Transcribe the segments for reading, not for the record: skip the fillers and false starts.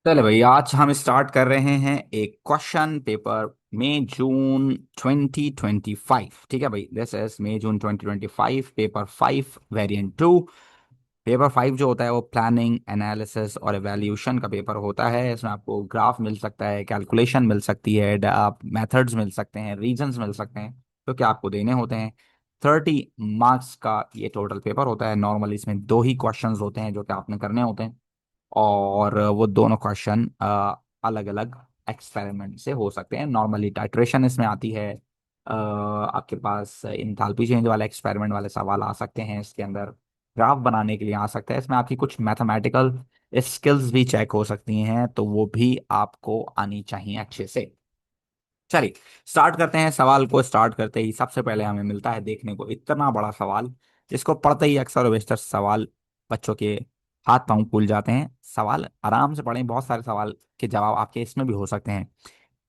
चले भाई, आज हम स्टार्ट कर रहे हैं एक क्वेश्चन पेपर मई जून 2025। ठीक है भाई, this is May June 2025 paper 5 variant 2। Paper 5 जो होता है वो प्लानिंग एनालिसिस और एवेल्यूशन का पेपर होता है। इसमें आपको ग्राफ मिल सकता है, कैलकुलेशन मिल सकती है, आप मेथड्स मिल सकते हैं, रीजंस मिल सकते हैं जो कि आपको देने होते हैं। 30 मार्क्स का ये टोटल पेपर होता है। नॉर्मली इसमें दो ही क्वेश्चंस होते हैं जो कि आपने करने होते हैं, और वो दोनों क्वेश्चन अलग अलग एक्सपेरिमेंट से हो सकते हैं। नॉर्मली टाइट्रेशन इसमें आती है। आपके पास इंथैल्पी चेंज वाले एक्सपेरिमेंट वाले सवाल आ सकते हैं इसके अंदर। ग्राफ बनाने के लिए आ सकता है। इसमें आपकी कुछ मैथमेटिकल स्किल्स भी चेक हो सकती हैं, तो वो भी आपको आनी चाहिए अच्छे से। चलिए स्टार्ट करते हैं। सवाल को स्टार्ट करते ही सबसे पहले हमें मिलता है देखने को इतना बड़ा सवाल, जिसको पढ़ते ही अक्सर और बेशतर सवाल बच्चों के हाथ पांव फूल जाते हैं। सवाल आराम से पढ़ें, बहुत सारे सवाल के जवाब आपके इसमें भी हो सकते हैं।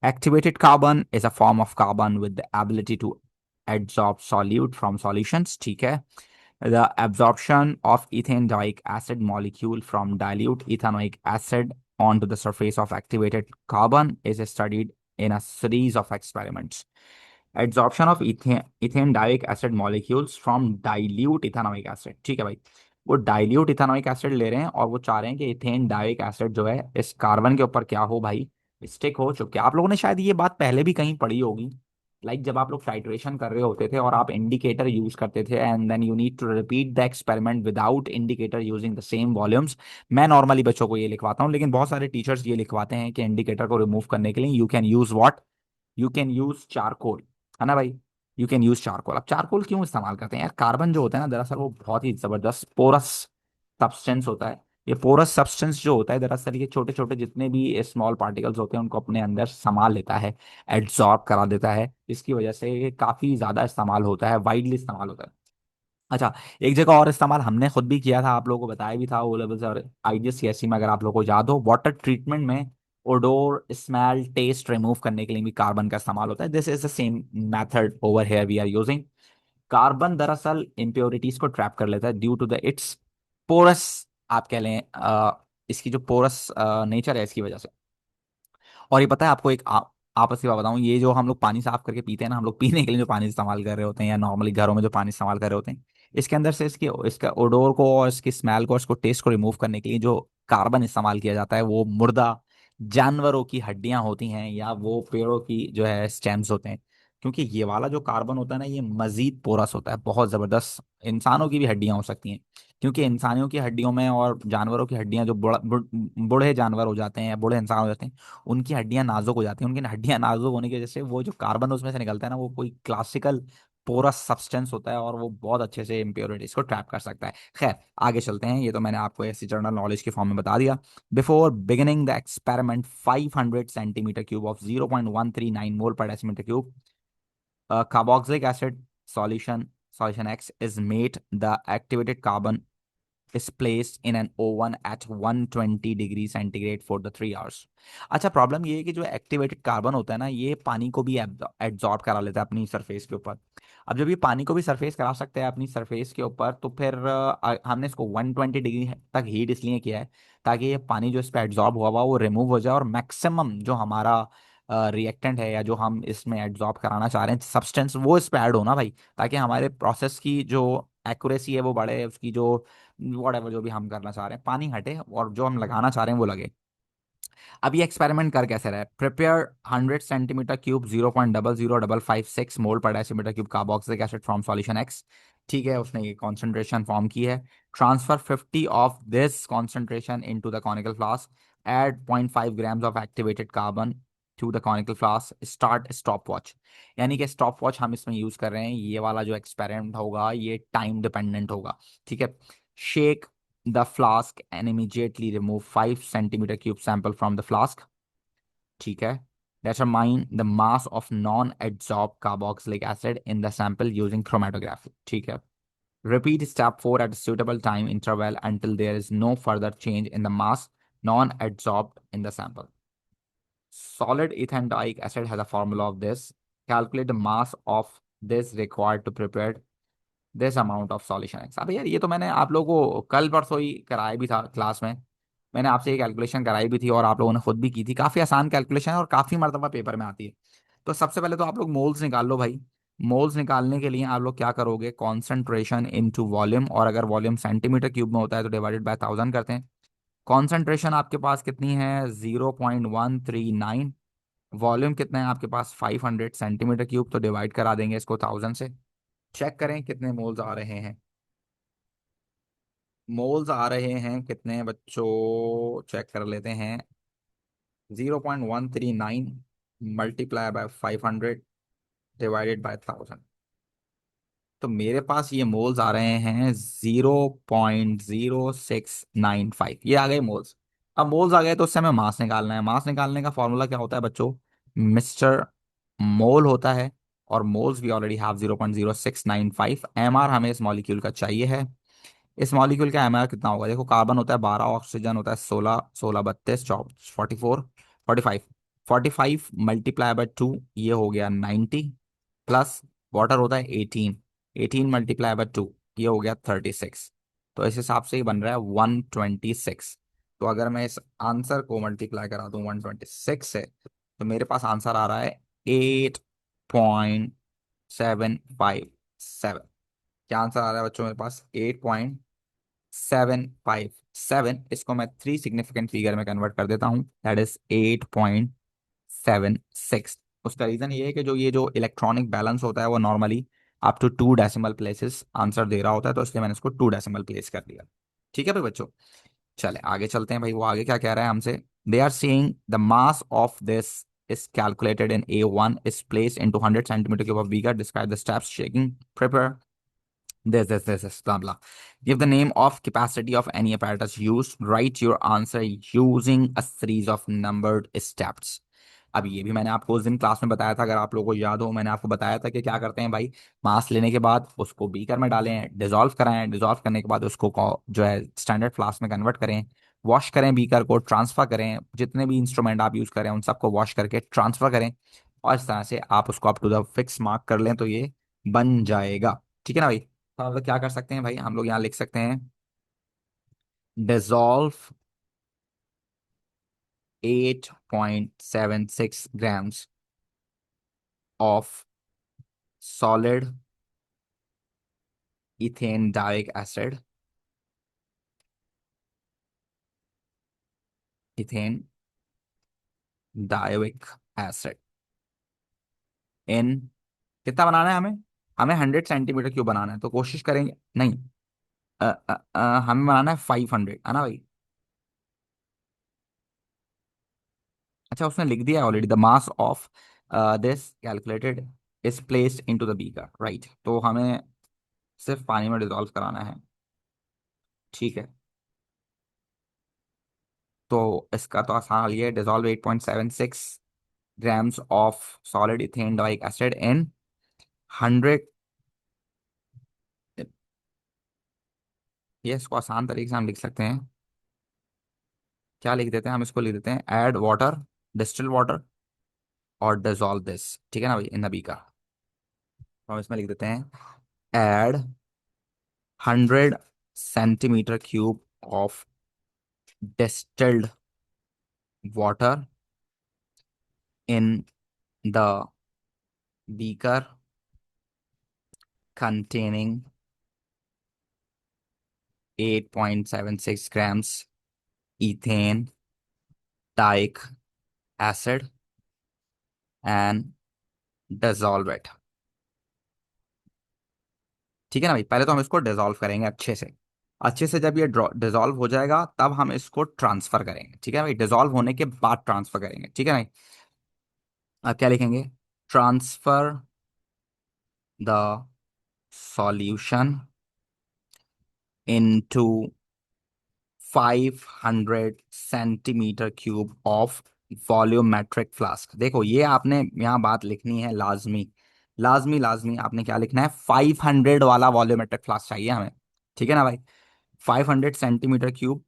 Activated carbon is a form of carbon with the ability to absorb solute from solutions. ठीक है। The absorption of ethanoic acid molecule from dilute ethanoic acid onto the surface of activated carbon is studied in a series of experiments. Adsorption of ethane acid molecules from dilute ethanoic acid। ठीक है भाई, वो dilute ethanoic acid ले रहे हैं और वो चाह रहे हैं कि इथेन डाइक एसिड जो है इस कार्बन के ऊपर क्या हो भाई, स्टिक हो चुके। आप लोगों ने शायद ये बात पहले भी कहीं पढ़ी होगी। जब आप लोग टाइट्रेशन कर रहे होते थे और आप इंडिकेटर यूज करते थे, and then you need to repeat the experiment without indicator using the same volumes. मैं नॉर्मली बच्चों को ये लिखवाता हूँ, लेकिन बहुत सारे टीचर्स ये लिखवाते हैं कि इंडिकेटर को रिमूव करने के लिए you can use what, you can use charcoal. है ना भाई, यू कैन यूज चारकोल। अब चारकोल क्यों इस्तेमाल करते हैं यार? कार्बन जो होता है ना, दरअसल वो बहुत ही जबरदस्त पोरस सब्सटेंस होता है। ये पोरस सब्सटेंस जो होता है, दरअसल ये छोटे छोटे जितने भी स्मॉल पार्टिकल्स होते हैं उनको अपने अंदर संभाल लेता है, एड्सॉर्ब करा देता है। इसकी वजह से ये काफी ज्यादा इस्तेमाल होता है, वाइडली इस्तेमाल होता है। अच्छा, एक जगह और इस्तेमाल हमने खुद भी किया था, आप लोगों को बताया भी था ओ लेवल्स और आईजीएससीएससी में, अगर आप लोगों को याद हो। वाटर ट्रीटमेंट में ओडोर स्मेल टेस्ट रिमूव करने के लिए भी कार्बन का इस्तेमाल होता है। This is the same method over here we are using. Carbon दरअसल इम्प्योरिटीज को ट्रैप कर लेता है due to the its porous, आप कह लें इसकी जो पोरस नेचर है इसकी वजह से। और ये पता है आपको, एक आपस की बात बताऊं, ये जो हम लोग पानी साफ करके पीते हैं ना, हम लोग पीने के लिए जो पानी इस्तेमाल कर रहे होते हैं या नॉर्मली घरों में जो पानी इस्तेमाल कर रहे होते हैं, इसके अंदर से इसके इसका ओडोर को और इसकी स्मेल को, इसको टेस्ट को रिमूव करने के लिए जो कार्बन इस्तेमाल किया जाता है, वो मुर्दा जानवरों की हड्डियां होती हैं या वो पेड़ों की जो है स्टेम्स होते हैं। क्योंकि ये वाला जो कार्बन होता है ना, ये मजीद पोरस होता है, बहुत जबरदस्त। इंसानों की भी हड्डियां हो सकती हैं, क्योंकि इंसानियों की हड्डियों में और जानवरों की हड्डियां जो बूढ़े जानवर हो जाते हैं या बूढ़े इंसान हो जाते हैं, उनकी हड्डियां नाजुक हो जाती हैं। उनकी हड्डियां नाजुक होने की वजह से वो जो कार्बन उसमें से निकलता है ना, वो कोई क्लासिकल पोरस सब्सटेंस होता है और वो बहुत अच्छे से इम्प्योरिटीज को ट्रैप कर सकता है। खैर, आगे चलते हैं। ये तो मैंने आपको ऐसी जनरल नॉलेज के फॉर्म में बता दिया। Before beginning the experiment 500 centimetre cube of 0.139 mole per decimetre cube carboxylic acid solution, solution X, is made. The activated carbon is placed in an oven at 120 degree centigrade for the 3 hours. अच्छा, problem ये है कि जो activated carbon होता है ना, ये पानी को भी एब्जॉर्ब करा लेता है अपनी सरफेस के ऊपर। अब जब ये पानी को भी सरफेस करा सकते हैं अपनी सरफेस के ऊपर, तो फिर हमने इसको 120 डिग्री तक हीट इसलिए किया है ताकि ये पानी जो इस पर एब्जॉर्ब हुआ हुआ वो रिमूव हो जाए, और मैक्सिमम जो हमारा रिएक्टेंट है या जो हम इसमें एब्जॉर्ब कराना चाह रहे हैं सब्सटेंस, वो इस पर ऐड होना भाई, ताकि हमारे प्रोसेस की जो एक्यूरेसी है वो बढ़े, उसकी जो वट एवर जो भी हम करना चाह रहे हैं पानी हटे और जो हम लगाना चाह रहे हैं वो लगे। अब ये एक्सपेरिमेंट कर कैसे रहे? Prepare 100 centimetre cube 0.00556 mole per decimetre cube carboxylic acid from solution X. ठीक है, उसने ये कॉन्सेंट्रेशन फॉर्म की है। Transfer 50 of this concentration into the conical flask. Add 0.5 grams of activated carbon to the conical flask. Start stop watch. यानी कि stop watch हम इसमें यूज कर रहे हैं। ये वाला जो एक्सपेरिमेंट होगा ये टाइम डिपेंडेंट होगा। ठीक है। Shake the flask and immediately remove 5 centimeter cube sample from the flask. ठीक है। Determine the mass of non-adsorbed carboxylic acid in the sample using chromatography. ठीक है। Repeat step 4 at a suitable time interval until there is no further change in the mass non-adsorbed in the sample. Solid ethanoic acid has a formula of this. Calculate the mass of this required to prepare this amount of solution x. अब यार ये तो मैंने आप लोगों को कल परसों ही कराया भी था क्लास में। मैंने आपसे ये कैलकुलेशन कराई भी थी और आप लोगों ने खुद भी की थी, काफ़ी आसान कैलकुलेशन है और काफ़ी मरतबा पेपर में आती है। तो सबसे पहले तो आप लोग मोल्स निकाल लो भाई। मोल्स निकालने के लिए आप लोग क्या करोगे, कॉन्सेंट्रेशन इनटू वॉल्यूम, और अगर वॉल्यूम सेंटीमीटर क्यूब में होता है तो डिवाइडेड बाय 1000 करते हैं। कॉन्सेंट्रेशन आपके पास कितनी है, 0.139। वॉल्यूम कितना है आपके पास, 500 सेंटीमीटर क्यूब, तो डिवाइड करा देंगे इसको 1000 से। चेक करें कितने मोल्स आ रहे हैं। मोल्स आ रहे हैं कितने बच्चों, चेक कर लेते हैं। 0.139 मल्टीप्लाई बाय 500 डिवाइडेड बाय 1000। तो मेरे पास ये मोल्स आ रहे हैं 0.0695, ये आ गए मोल्स। अब मोल्स आ गए तो उससे हमें मास निकालना है। मास निकालने का फॉर्मूला क्या होता है बच्चों, मिस्टर मोल होता है। और moles we already have 0.0695। M R हमें इस मॉलिक्यूल का चाहिए है। इस मॉलिक्यूल का एम आर कितना होगा, देखो कार्बन होता है 12, ऑक्सीजन होता है 16, 16 32 44 45। 45 मल्टीप्लाई बाय 2 ये हो गया 90, प्लस वाटर होता है 18, 18 मल्टीप्लाई बाय 2 ये हो गया 36। तो इस हिसाब से ही बन रहा है 126। तो अगर मैं इस आंसर को मल्टीप्लाई करा दूं 126 से, तो मेरे पास आंसर आ रहा है 8.757। क्या आंसर आ रहा है बच्चों मेरे पास, 8.757। इसको मैं थ्री सिग्निफिकेंट फिगर में कन्वर्ट कर देता हूँ, दैट इज 8.76। उसका रीजन ये है कि जो ये जो इलेक्ट्रॉनिक बैलेंस होता है वो normally up to 2 decimal places answer दे रहा होता है, तो इसलिए मैंने इसको 2 डेसिमल प्लेस कर दिया। ठीक है भाई बच्चों, चले आगे चलते हैं भाई। वो आगे क्या कह रहा है हमसे, they are saying the mass of this is calculated in A1 is placed into 100 centimeter cube of beaker. Describe the steps shaking, prepare this, blah, blah. Give the name of capacity of any apparatus used. Write your answer using a series of numbered steps. अब ये भी मैंने आपको उस दिन class में बताया था, अगर आप लोगों को याद हो, मैंने आपको बताया था कि क्या करते हैं भाई, मास लेने के बाद उसको बीकर में डालें, डिजोल्व कराएं, डिजोल्व करने के बाद उसको जो है स्टैंडर्ड फ्लास्क में कन्वर्ट करें, वॉश करें बीकर को, ट्रांसफर करें, जितने भी इंस्ट्रूमेंट आप यूज करें उन सबको वॉश करके ट्रांसफर करें, और इस तरह से आप उसको up to the fix mark कर लें तो ये बन जाएगा। ठीक है ना भाई। तो हम लोग क्या कर सकते हैं भाई, हम लोग यहाँ लिख सकते हैं dissolve 8.76 grams of solid ethane Dyke acid, ethanedioic acid in, कितना बनाना है हमें, हमें 100 सेंटीमीटर क्यूब बनाना है, तो कोशिश करेंगे नहीं, हमें बनाना है 500, है ना भाई। अच्छा उसने लिख दिया already, the mass of this calculated is placed into the beaker, right. तो हमें सिर्फ पानी में डिजोल्व कराना है, ठीक है। तो इसका तो आसान हल ये है, dissolve 8.76 grams of solid ethane Dyke acid in 100। ये इसको आसान तरीके से हम लिख सकते हैं, क्या लिख देते हैं हम, इसको लिख देते हैं ऐड वाटर, डिस्टिल वाटर, और डिजोल्व दिस, ठीक है ना भाई, इन द बीकर। तो हम इसमें लिख देते हैं add 100 centimetre cube of distilled water in the beaker containing 8.76 grams ethane dioic acid and dissolve it. ठीक है ना भाई, पहले तो हम इसको डिजोल्व करेंगे अच्छे से। अच्छे से जब ये डिजोल्व हो जाएगा तब हम इसको ट्रांसफर करेंगे, ठीक है भाई, डिजोल्व होने के बाद ट्रांसफर करेंगे, ठीक है भाई। अब क्या लिखेंगे, transfer the solution into 500 centimetre cube of volumetric flask. देखो ये आपने यहाँ बात लिखनी है लाजमी, लाजमी लाजमी आपने क्या लिखना है, 500 वाला वॉल्यूमेट्रिक फ्लास्क चाहिए हमें, ठीक है ना भाई। 500 सेंटीमीटर क्यूब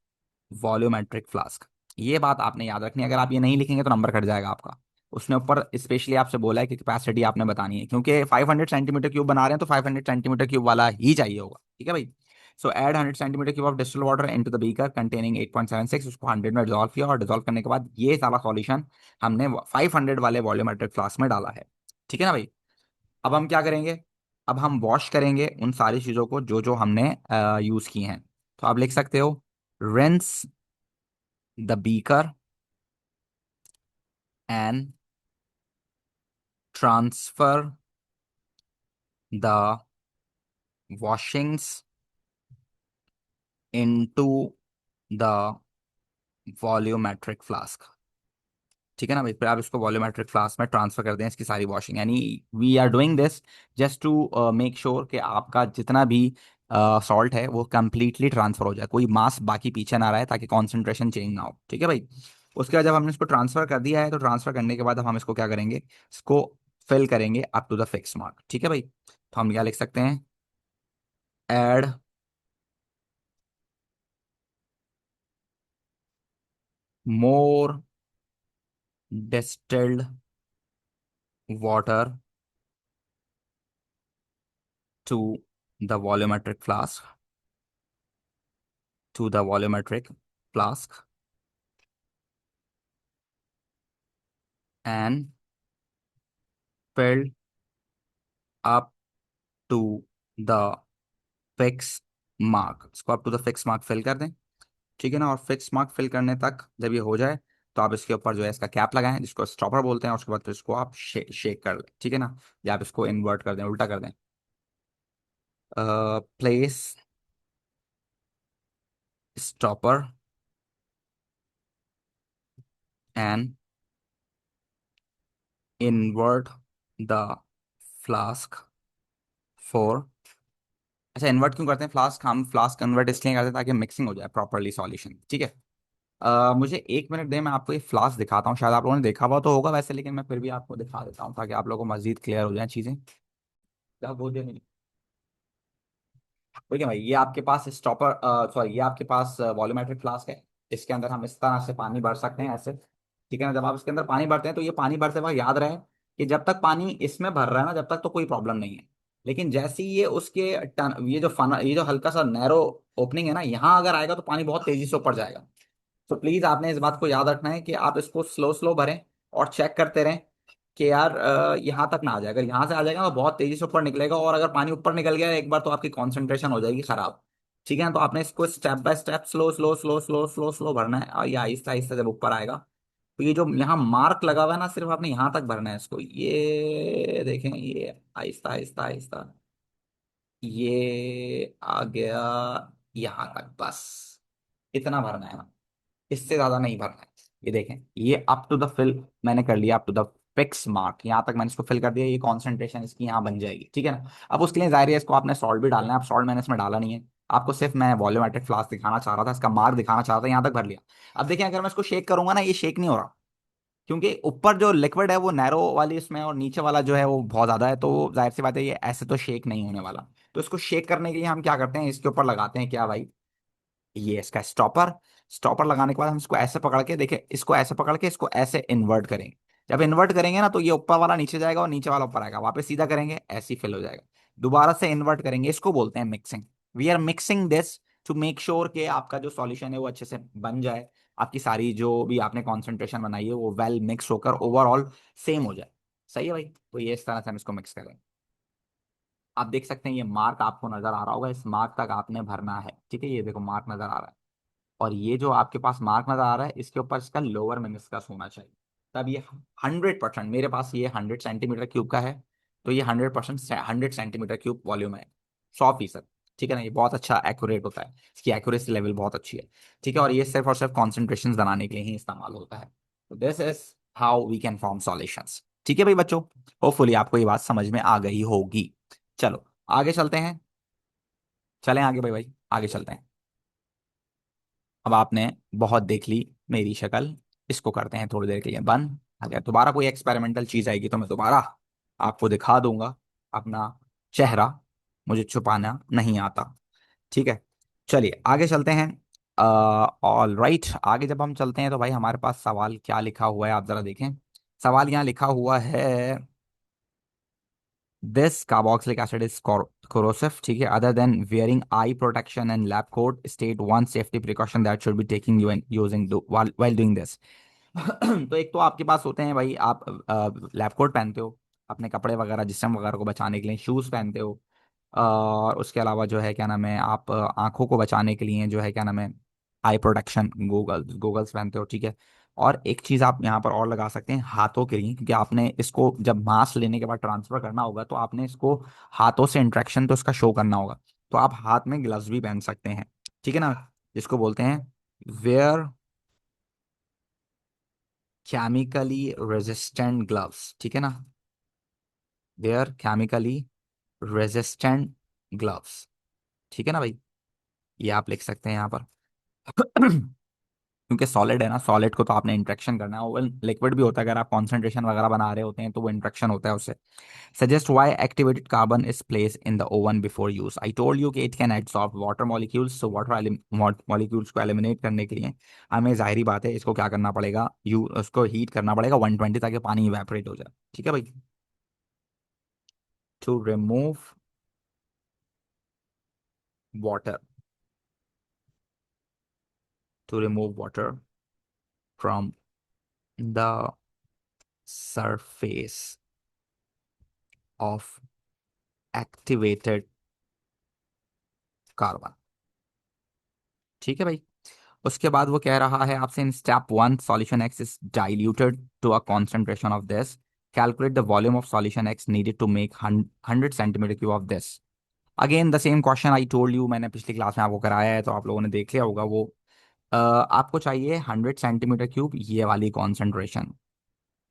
वॉल्यूमेट्रिक फ्लास्क, ये बात आपने याद रखनी है। अगर आप ये नहीं लिखेंगे तो नंबर कट जाएगा आपका। उसने ऊपर स्पेशली आपसे बोला है कि कैपेसिटी आपने बतानी है, क्योंकि 500 सेंटीमीटर क्यूब बना रहे हैं तो 500 सेंटीमीटर क्यूब वाला ही चाहिए होगा, ठीक है भाई। सो add 100 centimetre cube of distil water into the beaker containing 8.76, उसको 100 में डिजोल्व किया, और डिजोल्व करने के बाद ये सारा सॉल्यूशन हमने 500 वाले वॉल्यूमेट्रिक फ्लास्क में डाला है। ठीक है ना भाई। अब हम क्या करेंगे, अब हम वॉश करेंगे उन सारी चीज़ों को जो जो हमने यूज़ की हैं। तो आप लिख सकते हो rinse the beaker and transfer the washings into the volumetric flask। ठीक है ना भाई, फिर आप इसको वॉल्यूमेट्रिक फ्लास्क में ट्रांसफर कर दें इसकी सारी वॉशिंग, यानी we are doing this just to make sure कि आपका जितना भी सॉल्ट है वो कंप्लीटली ट्रांसफर हो जाए, कोई मास बाकी पीछे ना रहे, ताकि कॉन्सेंट्रेशन चेंज ना हो। ठीक है भाई। उसके बाद जब हमने इसको ट्रांसफर कर दिया है, तो ट्रांसफर करने के बाद अब हम इसको क्या करेंगे, इसको फिल करेंगे up to the fix mark. ठीक है भाई। तो हम क्या लिख सकते हैं, add more distilled water to the volumetric flask, to the volumetric flask, and filled up to the fix mark। इसको up to the fix mark fill कर दें। ठीक है ना। और फिक्स मार्क फिल करने तक जब ये हो जाए, तो आप इसके ऊपर जो है इसका कैप लगाएं, जिसको स्टॉपर बोलते हैं, और उसके बाद फिर इसको आप शेक कर लें। ठीक है ना। या आप इसको इन्वर्ट कर दें, उल्टा कर दें। Place stopper and invert the flask for। अच्छा, इन्वर्ट क्यों करते हैं फ्लास्क, हम फ्लास्क कन्वर्ट इसलिए करते हैं ताकि मिक्सिंग हो जाए प्रॉपरली सॉल्यूशन। ठीक है। मुझे 1 मिनट दें, मैं आपको ये फ्लास्क दिखाता हूँ, शायद आप लोगों ने देखा हुआ तो होगा वैसे, लेकिन मैं फिर भी आपको दिखा देता हूँ ताकि आप लोगों को मजीद क्लियर हो जाए चीज़ें। क्या बोल दिया। ठीक है भाई, ये आपके पास स्टॉपर, सॉरी, ये आपके पास वॉल्यूमेट्रिक फ्लास्क है। इसके अंदर हम इस तरह से पानी भर सकते हैं ऐसे। ठीक है ना। जब आप इसके अंदर पानी भरते हैं, तो ये पानी भरते वक्त याद रहे कि जब तक पानी इसमें भर रहा है ना, जब तक तो कोई प्रॉब्लम नहीं है। लेकिन जैसे ही ये उसके ये जो हल्का सा नैरो ओपनिंग है ना, यहाँ अगर आएगा तो पानी बहुत तेजी से ऊपर जाएगा। तो प्लीज आपने इस बात को याद रखना है कि आप इसको स्लो स्लो भरें, और चेक करते रहें कि यार यहाँ तक ना आ जाए। अगर यहाँ से आ जाएगा तो बहुत तेजी से ऊपर निकलेगा, और अगर पानी ऊपर निकल गया एक बार, तो आपकी कॉन्सेंट्रेशन हो जाएगी खराब। ठीक है ना। तो आपने इसको step by step slow slow slow slow slow slow भरना है, और ये आहिस्ता आहिस्ता जब ऊपर आएगा, तो ये जो यहाँ मार्क लगा हुआ है ना, सिर्फ आपने यहाँ तक भरना है इसको। ये देखें, ये आहिस्ता आहिस्ता आहिस्ता ये आ गया यहाँ तक, बस इतना भरना है। इससे ज्यादा नहीं भरना है। ये देखें, ये अप टू द फिल मैंने कर लिया, up to the fix mark, यहाँ तक मैंने इसको फिल कर दिया। ये कॉन्सेंट्रेशन इसकी यहाँ बन जाएगी। ठीक है ना। अब उसके लिए जाहिर है इसको आपने सॉल्ट भी डालना है। अब सॉल्ट मैंने इसमें डाला नहीं है, आपको सिर्फ मैं वॉल्यूमेट्रिक फ्लास्क दिखाना चाह रहा था, इसका मार्क दिखाना चाह रहा था, यहाँ तक भर लिया। अब देखिए, अगर मैं इसको शेक करूंगा ना, ये शेक नहीं हो रहा, क्योंकि ऊपर जो लिक्विड है वो नैरो वाली इसमें, और नीचे वाला जो है वो बहुत ज्यादा है। तो जाहिर सी बात है, ये ऐसे तो शेक नहीं होने वाला। तो इसको शेक करने के लिए हम क्या करते हैं, इसके ऊपर लगाते हैं क्या भाई, ये इसका स्टॉपर। स्टॉपर लगाने के बाद हम इसको ऐसे पकड़ के, देखिए इसको ऐसे पकड़ के इसको ऐसे इन्वर्ट करेंगे। जब इन्वर्ट करेंगे ना, तो ये ऊपर वाला नीचे जाएगा और नीचे वाला ऊपर आएगा, वापस सीधा करेंगे ऐसे ही फिल हो जाएगा। दोबारा से इन्वर्ट करेंगे, इसको बोलते हैं mixing. We are mixing this to make sure कि आपका जो सॉल्यूशन है वो अच्छे से बन जाए, आपकी सारी जो भी आपने कॉन्सेंट्रेशन बनाई है वो वेल मिक्स होकर ओवरऑल सेम हो जाए। सही है भाई। तो ये इस तरह से हम इसको मिक्स करेंगे। आप देख सकते हैं, ये मार्क आपको नजर आ रहा होगा, इस मार्क तक आपने भरना है। ठीक है, ये देखो मार्क नजर आ रहा है। और ये जो आपके पास मार्क नजर आ रहा है, इसके ऊपर इसका लोअर मेनिस्कस होना चाहिए। तब ये 100%, मेरे पास ये 100 सेंटीमीटर क्यूब का है, तो ये 100%, 100 सेंटीमीटर क्यूब वॉल्यूम है, 100%। ठीक है ना। ये बहुत अच्छा एक्यूरेट होता है, इसकी एक्यूरेसी लेवल बहुत अच्छी है। ठीक है। और ये सिर्फ और सिर्फ कॉन्सेंट्रेशन बनाने के लिए ही इस्तेमाल होता है। तो this is how we can form solutions. ठीक है भाई बच्चों, होपफुली आपको ये बात समझ में आ गई होगी। चलो आगे चलते हैं। चलें आगे भाई, भाई आगे चलते हैं। अब आपने बहुत देख ली मेरी शक्ल, इसको करते हैं थोड़ी देर के लिए बंद। अगर दोबारा कोई एक्सपेरिमेंटल चीज आएगी तो मैं दोबारा आपको दिखा दूंगा अपना चेहरा, मुझे छुपाना नहीं आता। ठीक है। चलिए आगे चलते हैं। ऑल राइट, आगे जब हम चलते हैं तो भाई हमारे पास सवाल क्या लिखा हुआ है, आप जरा देखें। सवाल यहाँ लिखा हुआ है, this carboxylic acid is corrosive, ठीक है, other than wearing eye protection and lab coat, state one safety precaution that should be taking you and using while doing this. तो एक तो आपके पास होते हैं भाई, आप लैब कोट पहनते हो अपने कपड़े वगैरह जिस्म वगैरह को बचाने के लिए, शूज़ पहनते हो, और उसके अलावा जो है क्या नाम है, आप आंखों को बचाने के लिए जो है क्या नाम है, आई प्रोटेक्शन, गूगल्स पहनते हो, ठीक है। और एक चीज़ आप यहाँ पर और लगा सकते हैं हाथों के लिए, क्योंकि आपने इसको जब मास लेने के बाद ट्रांसफर करना होगा तो आपने इसको हाथों से इंट्रैक्शन तो इसका शो करना होगा, तो आप हाथ में ग्लव्स भी पहन सकते हैं, ठीक है ना, जिसको बोलते हैं वेयर केमिकली रेजिस्टेंट ग्लव्स, ठीक है ना, वेयर केमिकली रेजिस्टेंट ग्लव्स, ठीक है ना भाई, ये आप लिख सकते हैं यहाँ पर। क्योंकि सॉलिड है ना, सॉलिड को तो आपने इंट्रैक्शन करना है, वो लिक्विड भी होता है, अगर आप कॉन्सेंट्रेशन वगैरह बना रहे होते हैं तो वो इंट्रैक्शन होता है उससे। Suggest why activated carbon is place in the oven before use. I told you कि it can absorb water molecules, so water molecules को एलिमिनेट करने के लिए हमें जाहिर बात है इसको क्या करना पड़ेगा, उसको हीट करना पड़ेगा 120, ताकि पानी इवेपोरेट हो जाए, ठीक है भाई। To remove water, to remove water from the surface of activated carbon, ठीक है भाई। उसके बाद वो कह रहा है आपसे, in step one solution X is diluted to a concentration of this, calculate the volume of solution X needed to make 100 centimetre cube of this. Again the same question I told you, मैंने पिछली class में आपको कराया है तो आप लोगों ने देख लिया होगा वो। आपको चाहिए 100 सेंटीमीटर क्यूब ये वाली कॉन्सेंट्रेशन,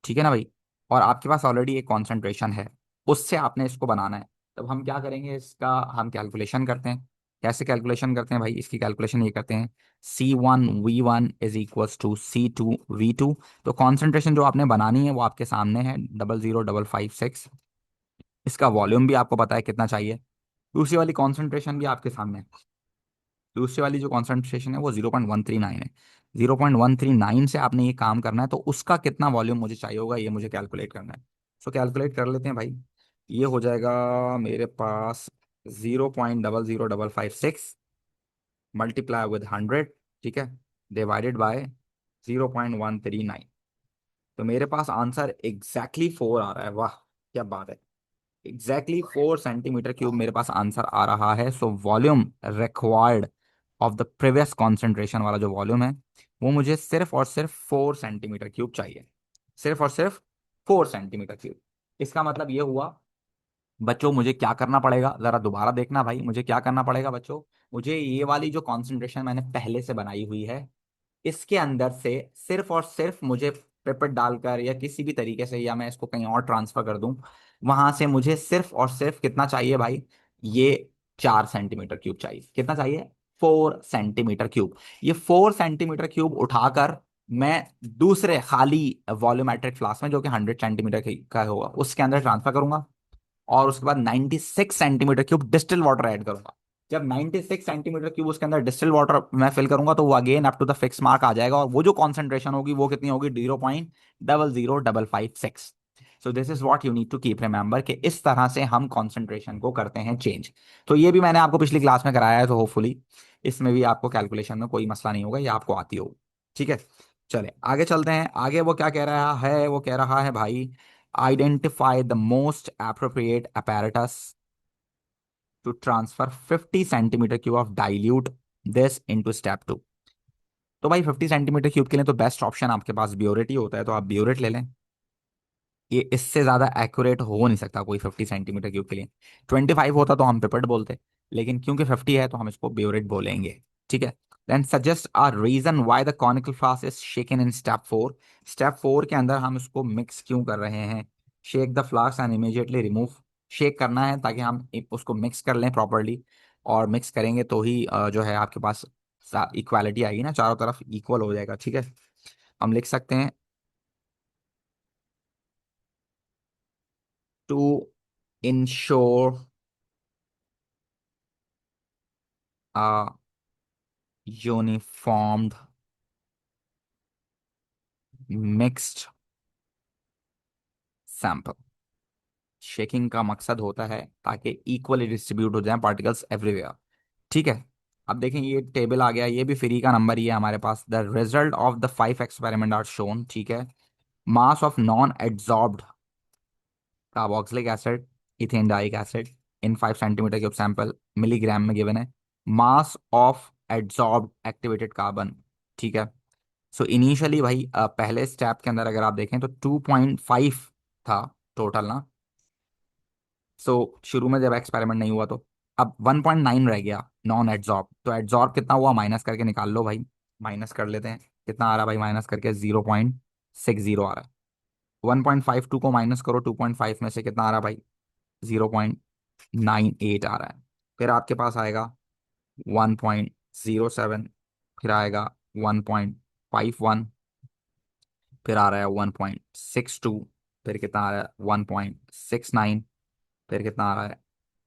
ठीक है ना भाई, और आपके पास ऑलरेडी एक कॉन्सेंट्रेशन है, उससे आपने इसको बनाना है। तब हम क्या करेंगे, इसका हम कैलकुलेशन करते हैं। कैसे कैलकुलेशन करते हैं भाई, इसकी कैलकुलेशन ये करते हैं, C1V1 is equals to C2V2। तो कॉन्सेंट्रेशन जो आपने बनानी है वो आपके सामने है, 00556। इसका वॉल्यूम भी आपको पता है कितना चाहिए, दूसरी वाली कॉन्सेंट्रेशन भी आपके सामने है, दूसरी वाली जो कॉन्सेंट्रेशन है वो 0.139 है। 0.139 से आपने ये काम करना है, तो उसका कितना वॉल्यूम मुझे चाहिए होगा ये मुझे कैलकुलेट करना है। सो कैलकुलेट कर लेते हैं भाई, ये हो जाएगा मेरे पास 0.00556 मल्टीप्लाई विद 100, ठीक है, डिवाइडेड बाय 0.139। तो मेरे पास आंसर एग्जैक्टली 4 आ रहा है, वाह क्या बात है, एग्जैक्टली 4 सेंटीमीटर क्यूब मेरे पास आंसर आ रहा है। So volume required of the previous concentration वाला जो वॉल्यूम है वो मुझे सिर्फ और सिर्फ 4 सेंटीमीटर क्यूब चाहिए, सिर्फ और सिर्फ 4 सेंटीमीटर क्यूब। इसका मतलब ये हुआ बच्चों, मुझे क्या करना पड़ेगा, जरा दोबारा देखना भाई, मुझे क्या करना पड़ेगा बच्चों, मुझे ये वाली जो कॉन्सेंट्रेशन मैंने पहले से बनाई हुई है इसके अंदर से सिर्फ और सिर्फ मुझे पिपेट डालकर या किसी भी तरीके से, या मैं इसको कहीं और ट्रांसफर कर दूं, वहां से मुझे सिर्फ और सिर्फ कितना चाहिए भाई, ये 4 सेंटीमीटर क्यूब चाहिए। कितना चाहिए, 4 सेंटीमीटर क्यूब। ये 4 सेंटीमीटर क्यूब उठाकर मैं दूसरे खाली वॉल्यूमेट्रिक फ्लास्क में जो कि 100 सेंटीमीटर का होगा उसके अंदर ट्रांसफर करूंगा, और उसके बाद 96 centimetre cube distil water add करूंगा। जब 96 सेंटीमीटर क्यूब उसके अंदर डिस्टिल वाटर मैं फिल करूंगा तो वो again up to the fix mark आ जाएगा, और वो जो कॉन्सेंट्रेशन होगी वो कितनी होगी, 0.00556। So this is what you need to keep remember, कि इस तरह से हम कॉन्सेंट्रेशन को करते हैं चेंज। तो ये भी मैंने आपको पिछली क्लास में कराया है, तो होपफुली इसमें भी आपको कैलकुलेशन में कोई मसला नहीं होगा, ये आपको आती होगी, ठीक है। चले आगे चलते हैं, आगे वो क्या कह रहा है, वो कह रहा है भाई, identify the most appropriate apparatus to transfer 50 centimeter cube of dilute this into step 2। तो भाई 50 सेंटीमीटर क्यूब के लिए तो बेस्ट ऑप्शन आपके पास ब्योरेट ही होता है, तो आप ब्योरेट ले लें। ये इससे ज्यादा एक्यूरेट हो नहीं सकता कोई 50 सेंटीमीटर क्यूब के लिए। 25 होता तो हम पिपेट बोलते, लेकिन क्योंकि 50 है तो हम इसको ब्योरेट बोलेंगे, ठीक है। Then suggest a reason why the conical flask is shaken in step 4। Step 4 के अंदर हम इसको मिक्स क्यों कर रहे हैं, shake the flask and immediately remove. Shake करना है ताकि हम उसको मिक्स कर लें प्रॉपरली, और मिक्स करेंगे तो ही जो है आपके पास इक्वालिटी आएगी ना, चारों तरफ इक्वल हो जाएगा, ठीक है। हम लिख सकते हैं to ensure a uniformed mixed sample, shaking का मकसद होता है ताकि इक्वली डिस्ट्रीब्यूट हो जाए पार्टिकल्स एवरीवेयर। ठीक है। अब देखें ये टेबल आ गया, ये भी फ्री का नंबर ही है हमारे पास। The result of the 5 experiment are shown. ठीक है। Mass of non adsorbed carboxylic acid, ethane Dyke acid in 5 centimetre cube sample milligram में गिवन है। Mass of adsorbed activated carbon. ठीक है। सो इनिशियली भाई पहले स्टेप के अंदर अगर आप देखें तो 2.5 था टोटल ना। शुरू में जब एक्सपेरिमेंट नहीं हुआ तो अब 1.9 रह गया नॉन एड्सॉर्ब। तो एड्सॉर्ब कितना हुआ माइनस करके निकाल लो भाई। माइनस कर लेते हैं, कितना आ रहा है भाई माइनस करके 0.60 आ रहा है। 1.52 को माइनस करो 2.5 में से, कितना आ रहा है भाई 0.98 आ रहा है। फिर आपके पास आएगा 1.07, फिर आएगा 1.51, फिर आ रहा है 1.62, फिर कितना आ रहा है 1.69, फिर कितना आ रहा है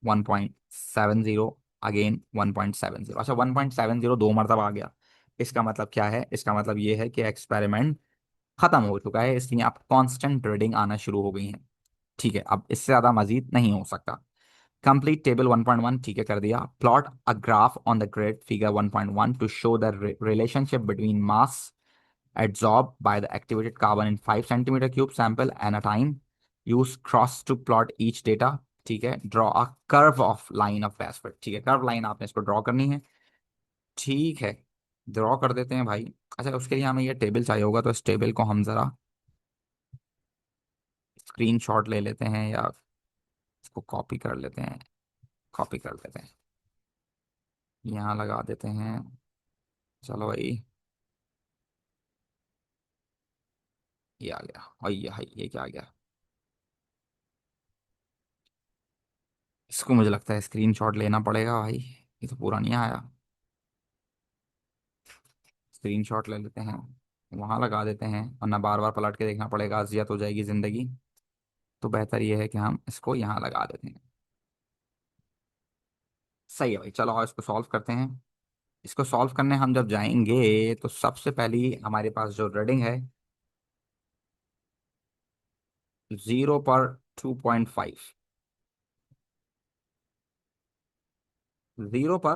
1.70, अगेन 1.70। अच्छा 1.70 2 मरतबा आ गया। इसका मतलब क्या है? इसका मतलब ये है कि एक्सपेरिमेंट खत्म हो चुका है, इसलिए आप कांस्टेंट रीडिंग आना शुरू हो गई हैं। ठीक है, अब इससे ज़्यादा मजीद नहीं हो सकता। कंप्लीट टेबल 1.1 ठीक है कर दिया। Plot a graph on the grid figure 1.1 to show the relationship between mass adsorbed by the activated carbon in 5 centimeter cube sample and a time. Use cross to plot each data। ठीक है। Draw a curve of line of best fit. ठीक है, curve line आपने इसको draw करनी है। ठीक है, ड्रॉ कर देते हैं भाई। अच्छा उसके लिए हमें ये टेबल चाहिए होगा, तो इस टेबल को हम ज़रा स्क्रीनशॉट ले लेते हैं या इसको कॉपी कर लेते हैं। कॉपी कर लेते हैं, यहाँ लगा देते हैं। चलो भाई, ये आ गया। और ये क्या आ गया? इसको मुझे लगता है स्क्रीनशॉट लेना पड़ेगा भाई, ये तो पूरा नहीं आया। स्क्रीनशॉट ले लेते हैं, वहां लगा देते हैं, वरना बार बार पलट के देखना पड़ेगा, अजियत हो जाएगी जिंदगी। तो बेहतर ये है कि हम इसको यहाँ लगा देते हैं। सही है भाई, चलो और इसको सॉल्व करते हैं। इसको सॉल्व करने हम जब जाएंगे तो सबसे पहली हमारे पास जो रीडिंग है 0 पर 2.5। 0 पर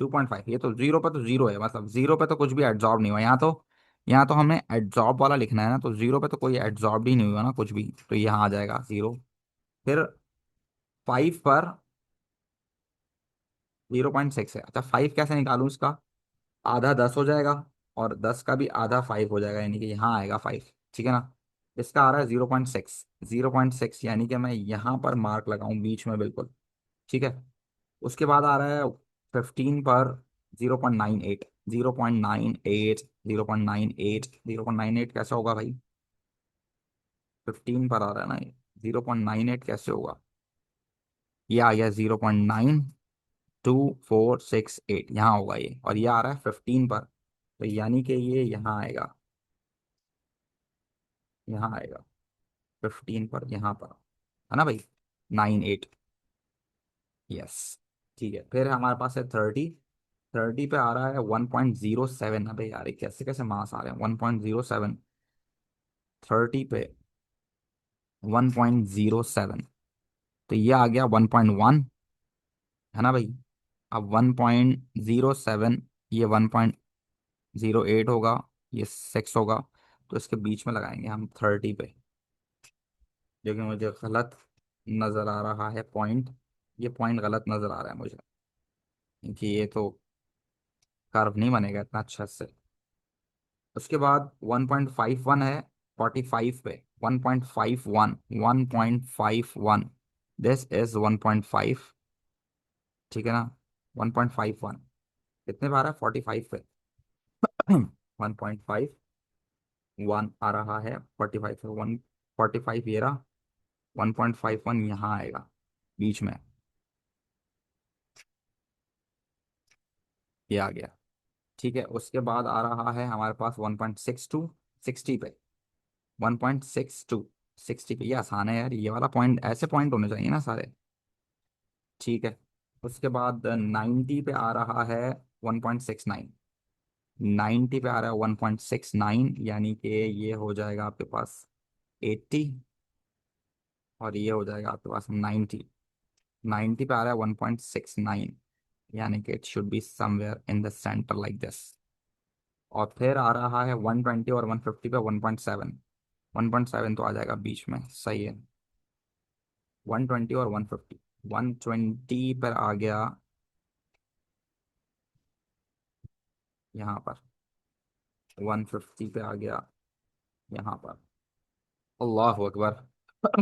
2.5, ये तो 0 पर तो 0 है, मतलब 0 पे तो कुछ भी एड्जॉर्ब नहीं हुआ। यहाँ तो हमें एड्जॉर्ब वाला लिखना है ना, तो 0 पे तो कोई एड्जॉर्ब ही नहीं हुआ ना कुछ भी, तो यहाँ आ जाएगा 0। फिर 5 पर 0.6 है। अच्छा 5 कैसे निकालूं इसका? आधा 10 हो जाएगा, और 10 का भी आधा 5 हो जाएगा, यानी कि यहाँ आएगा 5। ठीक है ना। इसका आ रहा है 0.6। 0.6 यानी कि मैं यहाँ पर मार्क लगाऊं बीच में बिल्कुल। ठीक है। उसके बाद आ रहा है 15 पर 0.98। 0.98, 0.98, 0.98 कैसे होगा भाई? 15 पर आ रहा है ना, 0.98 कैसे होगा? ये आ गया 0.9246 यहाँ होगा ये, और ये आ रहा है 15 पर, तो यानी कि ये यहाँ आएगा। यहाँ आएगा 15 पर, यहाँ पर है ना भाई 98। यस। ठीक है, फिर हमारे पास है 30। 30 पे आ रहा है 1.07। अबे यार ये कैसे कैसे मास आ रहे हैं 1.07। 30 पे 1.07, तो ये आ गया 1.1, है ना भाई। अब 1.07, ये 1.08 होगा, ये 6 होगा। तो इसके बीच में लगाएंगे हम 30 पे, जो कि मुझे गलत नज़र आ रहा है पॉइंट। ये पॉइंट गलत नज़र आ रहा है मुझे, क्योंकि ये तो कर्व नहीं बनेगा इतना अच्छा से। उसके बाद 1.51 है 45 पे। 1.51, 1.51, दिस इज 1.5। ठीक है ना। 1.51 कितने पे आ रहा है 45 पे? 1.51 आ रहा है 45 पे। 145 ये रहा, 1.51 यहाँ आएगा बीच में, ये आ गया। ठीक है, उसके बाद आ रहा है हमारे पास 1.62। 60 पे 1.62, 60 पे। ये आसान है यार, ये वाला पॉइंट, ऐसे पॉइंट होने चाहिए ना सारे। ठीक है। उसके बाद 90 पे आ रहा है 1.69। 90 पे आ रहा है 1.69, यानी कि ये हो जाएगा आपके पास 80। और ये हो जाएगा आपके पास 90। 90 पे आ रहा है 1.69, यानी कि it should be somewhere in the centre like this. और फिर आ रहा है 120 और 150 पे 1.7। 1.7 तो आ जाएगा बीच में, सही है। 120 और 150। 120 पर आ गया यहाँ पर, 150 पे आ गया यहाँ पर। अल्लाह अकबर।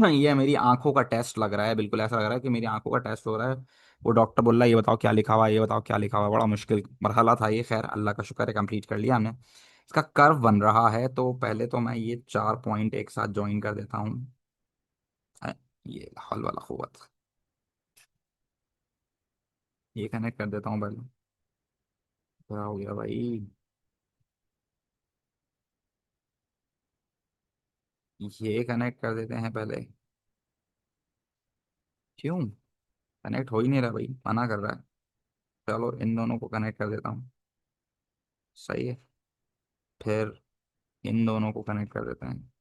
ये मेरी आंखों का टेस्ट लग रहा है, बिल्कुल ऐसा लग रहा है कि मेरी आंखों का टेस्ट हो रहा है। वो डॉक्टर बोल रहा है ये बताओ क्या लिखा हुआ है, ये बताओ क्या लिखा हुआ है। बड़ा मुश्किल मरहला था ये, खैर अल्लाह का शुक्र है कंप्लीट कर लिया हमने। इसका कर्व बन रहा है, तो पहले तो मैं ये 4 पॉइंट एक साथ ज्वाइन कर देता हूँ। ये हल वाला खुवत, ये कनेक्ट कर देता हूँ पहले। क्या हो गया भाई? ये कनेक्ट कर देते हैं पहले। क्यों कनेक्ट हो ही नहीं रहा भाई, मना कर रहा है। चलो इन दोनों को कनेक्ट कर देता हूँ, सही है। फिर इन दोनों को कनेक्ट कर देते हैं।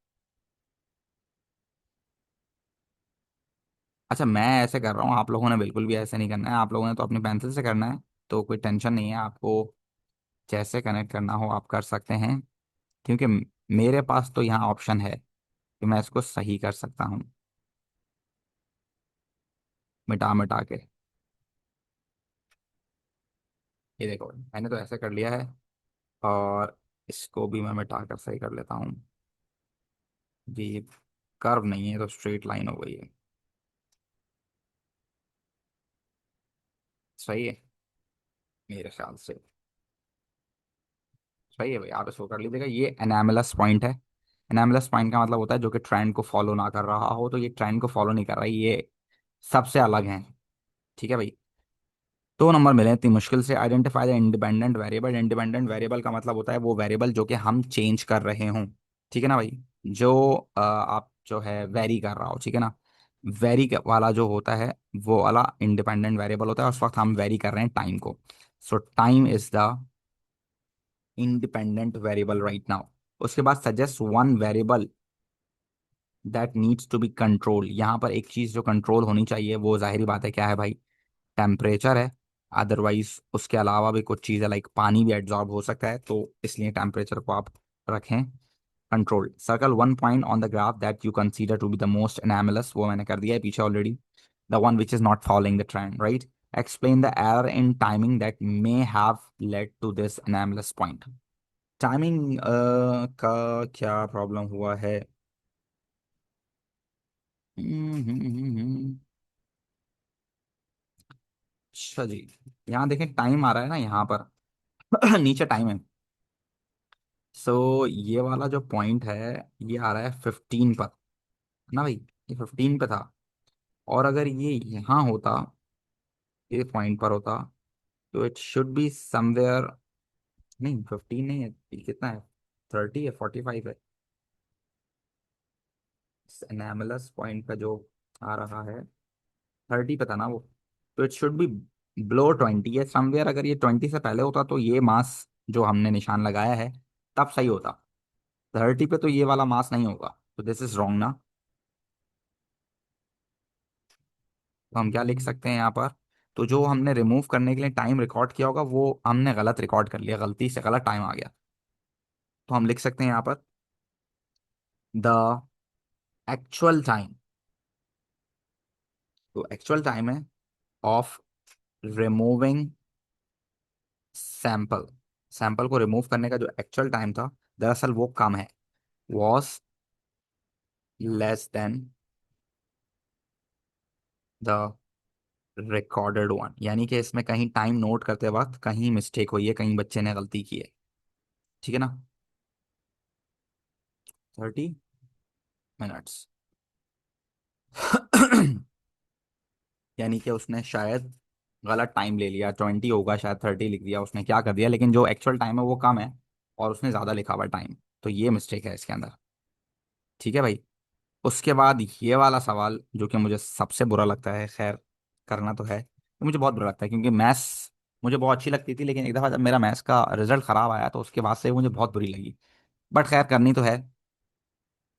अच्छा मैं ऐसे कर रहा हूँ, आप लोगों ने बिल्कुल भी ऐसे नहीं करना है, आप लोगों ने तो अपनी पेंसिल से करना है। तो कोई टेंशन नहीं है आपको, जैसे कनेक्ट करना हो आप कर सकते हैं। क्योंकि मेरे पास तो यहाँ ऑप्शन है कि मैं इसको सही कर सकता हूँ, मिटा मिटा के। ये देखो मैंने तो ऐसे कर लिया है, और इसको भी मैं मिटा कर सही कर लेता हूँ। जी, कर्व नहीं है तो स्ट्रेट लाइन हो गई है। सही है मेरे ख्याल से। सही है भाई, आप इसको कर लीजिएगा। ये एनामलस पॉइंट है। एनामलस पॉइंट का मतलब होता है जो कि ट्रेंड को फॉलो ना कर रहा हो, तो ये ट्रेंड को फॉलो नहीं कर रहा है, ये सबसे अलग है। ठीक है भाई। 2 नंबर मिले इतनी मुश्किल से। Identify the independent variable. Independent variable का मतलब होता है वो वेरिएबल जो कि हम चेंज कर रहे हों। ठीक है ना भाई? जो आप जो है वेरी कर रहा हो, ठीक है ना? वेरी वाला जो होता है वो वाला इंडिपेंडेंट वेरिएबल होता है। उस वक्त हम वेरी कर रहे हैं टाइम को। So time is the independent variable right now. उसके बाद suggest one variable that needs to be control. यहाँ पर एक चीज जो कंट्रोल होनी चाहिए, वो जाहिर बात है क्या है भाई? टेम्परेचर है। अदरवाइज उसके अलावा भी कुछ चीज़ें लाइक पानी भी एब्जॉर्ब हो सकता है, तो इसलिए टेम्परेचर को आप रखें control. Circle one point on the graph that you consider to be the most anomalous. वो मैंने कर दिया है पीछे already. The one which is not following the trend, right? Explain the error in timing that may have led to this anomalous point. Timing का क्या problem हुआ है? हम्म। अच्छा जी, यहाँ देखें टाइम आ रहा है ना यहाँ पर। नीचे टाइम है। सो ये वाला जो पॉइंट है, ये आ रहा है 15 पर, है ना भाई? ये 15 पे था। और अगर ये यहाँ होता, ये पॉइंट पर होता, तो इट शुड बी समवेयर। नहीं 15 नहीं है, ये कितना है? 30 है, 45 है। एनामलस पॉइंट का जो आ रहा है 30 पे था ना वो, तो इट शुड बी बिलो 20 है समवेयर। अगर ये 20 से पहले होता तो ये मास जो हमने निशान लगाया है तब सही होता। 30 पे तो ये वाला मास नहीं होगा, तो दिस इज रॉन्ग ना। तो हम क्या लिख सकते हैं यहाँ पर? तो जो हमने रिमूव करने के लिए टाइम रिकॉर्ड किया होगा वो हमने गलत रिकॉर्ड कर लिया, गलती से गलत टाइम आ गया। तो हम लिख सकते हैं यहाँ पर द एक्चुअल टाइम। तो एक्चुअल टाइम है ऑफ रिमूविंग सैंपल। सैंपल को रिमूव करने का जो एक्चुअल टाइम था, दरअसल वो कम है, was less than the recorded one. यानी कि इसमें कहीं टाइम नोट करते वक्त कहीं मिस्टेक हुई है, कहीं बच्चे ने गलती की है। ठीक है ना? 30 मिनट्स। यानी कि उसने शायद गलत टाइम ले लिया, 20 होगा शायद 30 लिख दिया उसने, क्या कर दिया, लेकिन जो एक्चुअल टाइम है वो कम है और उसने ज़्यादा लिखा हुआ टाइम। तो ये मिस्टेक है इसके अंदर। ठीक है भाई। उसके बाद ये वाला सवाल जो कि मुझे सबसे बुरा लगता है, खैर करना तो है, तो मुझे बहुत बुरा लगता है क्योंकि मैथ्स मुझे बहुत अच्छी लगती थी, लेकिन एक दफ़ा जब मेरा मैथ्स का रिजल्ट ख़राब आया तो उसके बाद से मुझे बहुत बुरी लगी। बट खैर करनी तो है।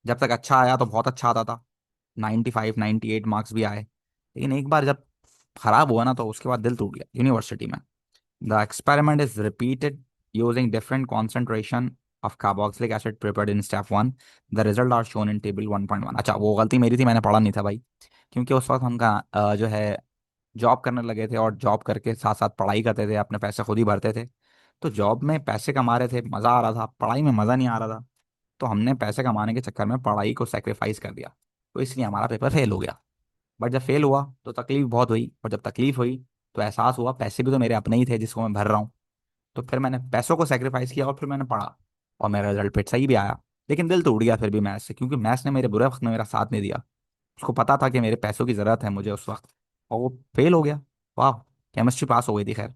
जब तक अच्छा आया तो बहुत अच्छा आता था, 95 98 मार्क्स भी आए, लेकिन एक बार जब खराब हुआ ना तो उसके बाद दिल टूट गया यूनिवर्सिटी में। The experiment is repeated using different concentration of carboxylic acid prepared in step one. The result are shown in table 1.1। अच्छा, वो गलती मेरी थी, मैंने पढ़ा नहीं था भाई, क्योंकि उस वक्त हम जो है जॉब करने लगे थे, और जॉब करके साथ साथ पढ़ाई करते थे, अपने पैसे खुद ही भरते थे। तो जॉब में पैसे कमा रहे थे, मज़ा आ रहा था, पढ़ाई में मज़ा नहीं आ रहा था। तो हमने पैसे कमाने के चक्कर में पढ़ाई को सेक्रीफाइस कर दिया, तो इसलिए हमारा पेपर फेल हो गया। बट जब फेल हुआ तो तकलीफ बहुत हुई, और जब तकलीफ हुई तो एहसास हुआ पैसे भी तो मेरे अपने ही थे जिसको मैं भर रहा हूँ। तो फिर मैंने पैसों को सेक्रीफाइस किया और फिर मैंने पढ़ा, और मेरा रिजल्ट फिर सही भी आया। लेकिन दिल टूट गया फिर भी मैथ्स से, क्योंकि मैथ्स ने मेरे बुरे वक्त में मेरा साथ नहीं दिया। उसको पता था कि मेरे पैसों की ज़रूरत है मुझे उस वक्त, और वो फेल हो गया। वाह। केमिस्ट्री पास हो गई थी खैर।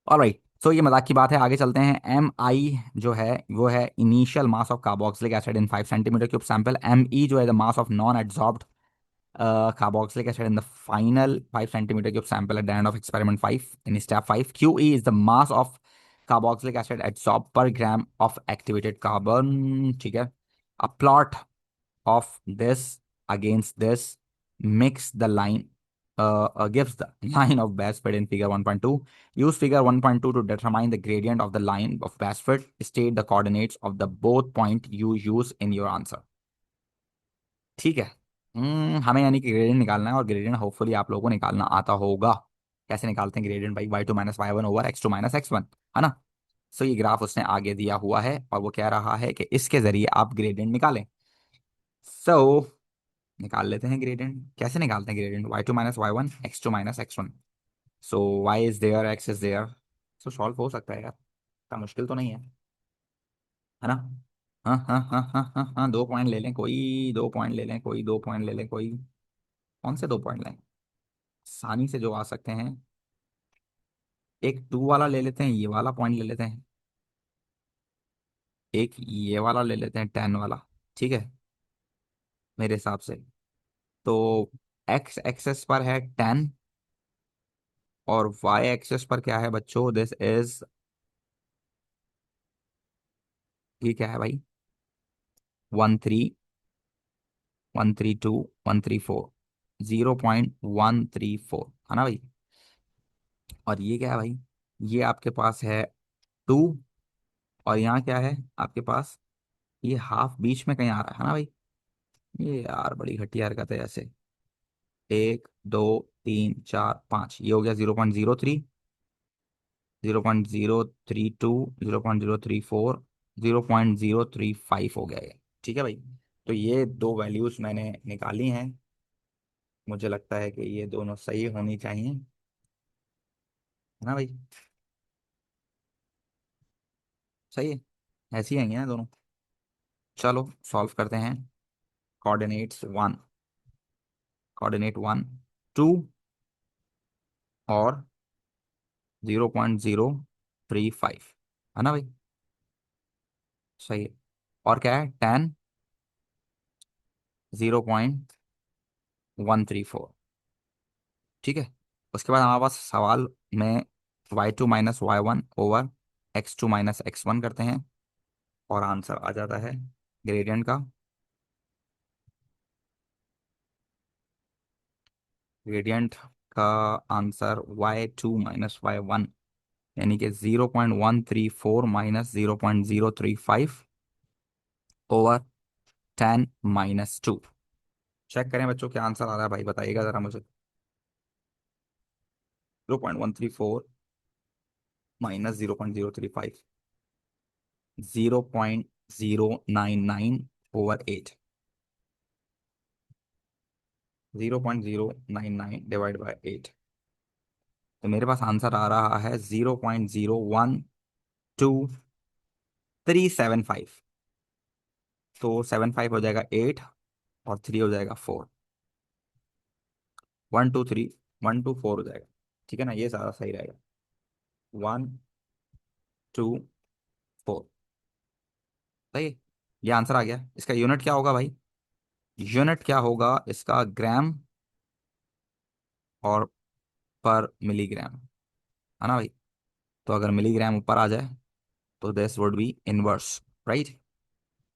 ऑलराइट, सो ये मजाक की बात है, आगे चलते हैं। एम आई जो है वो है initial mass of carboxylic acid in 5 centimetre cube sample. M E जो है the mass of non adsorbed carboxylic acid in the final 5 centimeter cube sample at the end of experiment 5 in step 5. QE is the mass of carboxylic acid adsorbed per gram of activated carbon. ठीक है। A plot of this against this makes the line gives the line of Basford in figure 1.2. Use figure 1.2 to determine the gradient of the line of Basford. State the coordinates of the both point you use in your answer. ठीक है। हमें यानी कि gradient निकालना है, और gradient hopefully आप लोगों को निकालना आता होगा। कैसे निकालते हैं ग्रेडियंट भाई? y2 - y1/x2 - x1, है ना। सो ये ग्राफ उसने आगे दिया हुआ है, और वो कह रहा है कि इसके जरिए आप ग्रेडियंट निकालें। सो निकाल लेते हैं ग्रेडियंट। कैसे निकालते हैं gradient? y2 - y1/x2 - x1। So y is there, x is there. So solve हो सकता है यार, इतना मुश्किल तो नहीं है ना। हाँ हाँ हाँ हाँ हाँ हाँ, 2 पॉइंट ले लें कोई, 2 पॉइंट ले लें कोई, 2 पॉइंट ले लें कोई। कौन से 2 पॉइंट लें? आसानी से जो आ सकते हैं। एक 2 वाला ले लेते हैं, ये वाला पॉइंट ले लेते हैं। एक ये वाला ले लेते हैं, 10 वाला। ठीक है, मेरे हिसाब से। तो एक्स एक्सेस पर है 10, और वाई एक्सेस पर क्या है बच्चों? दिस इज, ये क्या है भाई? 13, 132, 134, 0.134, है ना भाई। और ये क्या है भाई? ये आपके पास है 2, और यहाँ क्या है आपके पास? ये हाफ बीच में कहीं आ रहा है ना भाई। ये यार बड़ी घटिया हरकत है ऐसे। 1 2 3 4 5, ये हो गया 0.03, 0.032, 0.034, 0.035 हो गया ये। ठीक है भाई। तो ये दो वैल्यूज मैंने निकाली हैं। मुझे लगता है कि ये दोनों सही होनी चाहिए, है ना भाई। सही है, ऐसी हैं ना दोनों। चलो सॉल्व करते हैं। कोऑर्डिनेट्स 1, कोऑर्डिनेट 1, 2 और 0.035, है ना भाई। सही है। और क्या है? 10, 0.134। ठीक है। उसके बाद हमारे पास सवाल में y2 - y1/x2 - x1 करते हैं, और आंसर आ जाता है ग्रेडियंट का। ग्रेडियंट का आंसर y2 - y1, यानी कि 0.134 - 0.035/10 - 2। चेक करें बच्चों, क्या आंसर आ रहा है भाई, बताइएगा जरा मुझे। 0.134 - 0.035, 0.099/8। 0.099 ÷ 8। तो मेरे पास आंसर आ रहा है 0.012,375। तो 75 हो जाएगा 8, और 3 हो जाएगा 4। 1 2 3, 1 2 4 हो जाएगा। ठीक है ना, ये सारा सही रहेगा। 1 2 4, सही है। ये आंसर आ गया। इसका यूनिट क्या होगा भाई? यूनिट क्या होगा इसका? ग्राम और पर मिलीग्राम, है ना भाई। तो अगर मिलीग्राम ऊपर आ जाए तो this would be inverse, right.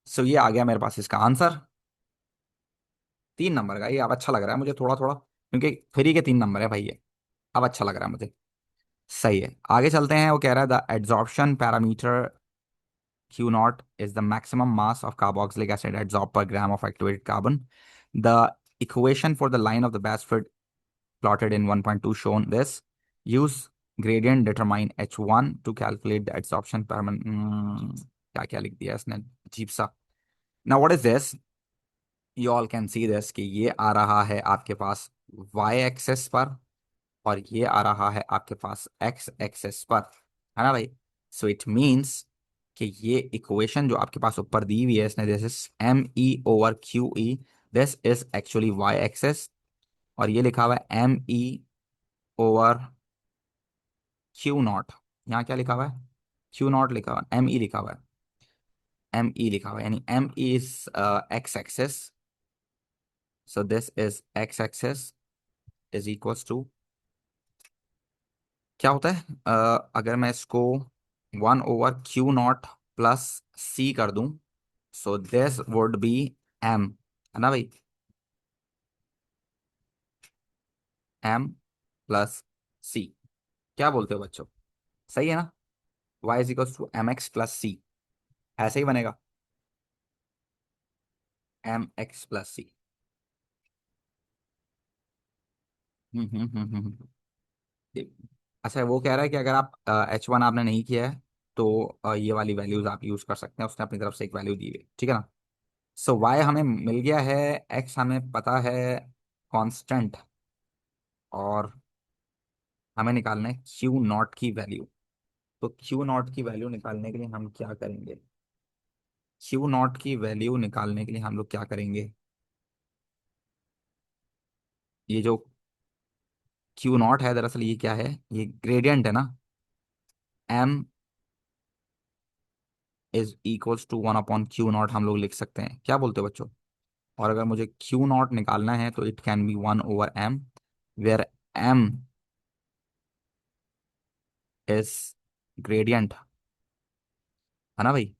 So ये आ गया मेरे पास इसका आंसर। 3 नंबर का ये अब अच्छा लग रहा है मुझे थोड़ा थोड़ा, क्योंकि फ्री के 3 नंबर है भाई ये। अब अच्छा लग रहा है मुझे। सही है, आगे चलते हैं। वो कह रहा है the adsorption parameter Q naught is the maximum mass of carboxylic acid adsorbed per gram of activated carbon. The equation for the line of the Basford plotted in 1.2 shown this. Use gradient determine H1 to calculate the adsorption parameter. क्या क्या लिख दिया इसने अजीब सा। Now what is this? You all can see this कि ये आ रहा है आपके पास y एक्सेस पर, और ये आ रहा है आपके पास x एक्सेस पर, है ना भाई। सो इट मीन्स कि ये इक्वेशन जो आपके पास ऊपर दी हुई है इसने, this is ME/QE, this is actually y axis, और ये लिखा हुआ है ME/Q0। यहाँ क्या लिखा हुआ है? Q0 लिखा हुआ है, ME लिखा हुआ है, ME लिखा हुआ है, यानी ME is x axis. So this is x axis is equals to, क्या होता है अगर मैं इसको 1/Q0 प्लस C कर दूं, so this would B M, है ना भाई, M+C। क्या बोलते हो बच्चों? सही है ना? y = mx+c, ऐसे ही बनेगा, mx+c। ठीक। अच्छा वो कह रहा है कि अगर आप H1 आपने नहीं किया है तो ये वाली वैल्यूज आप यूज कर सकते हैं, उसने अपनी तरफ से एक वैल्यू दी है, ठीक है ना। सो y हमें मिल गया है, x हमें पता है कांस्टेंट, और हमें निकालना है Q0 की वैल्यू। तो Q0 की वैल्यू निकालने के लिए हम क्या करेंगे? Q0 की वैल्यू निकालने के लिए हम लोग क्या करेंगे? ये जो Q0 है दरअसल ये क्या है? ये ग्रेडियंट है ना। M is equals to 1/Q0 हम लोग लिख सकते हैं, क्या बोलते हो बच्चों? और अगर मुझे Q0 निकालना है तो it can be 1/M, where M is gradient, है ना भाई।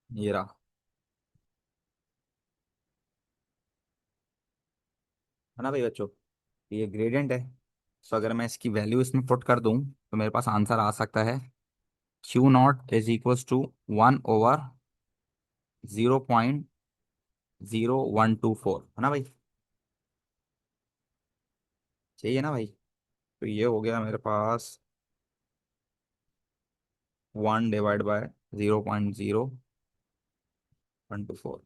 ये रहा, है ना भाई बच्चों, ये ग्रेडियंट है। सो अगर मैं इसकी वैल्यू इसमें पुट कर दूं तो मेरे पास आंसर आ सकता है Q0 = 1/0.0124, है ना भाई। चाहिए ना भाई। तो ये हो गया मेरे पास 1/0.0124,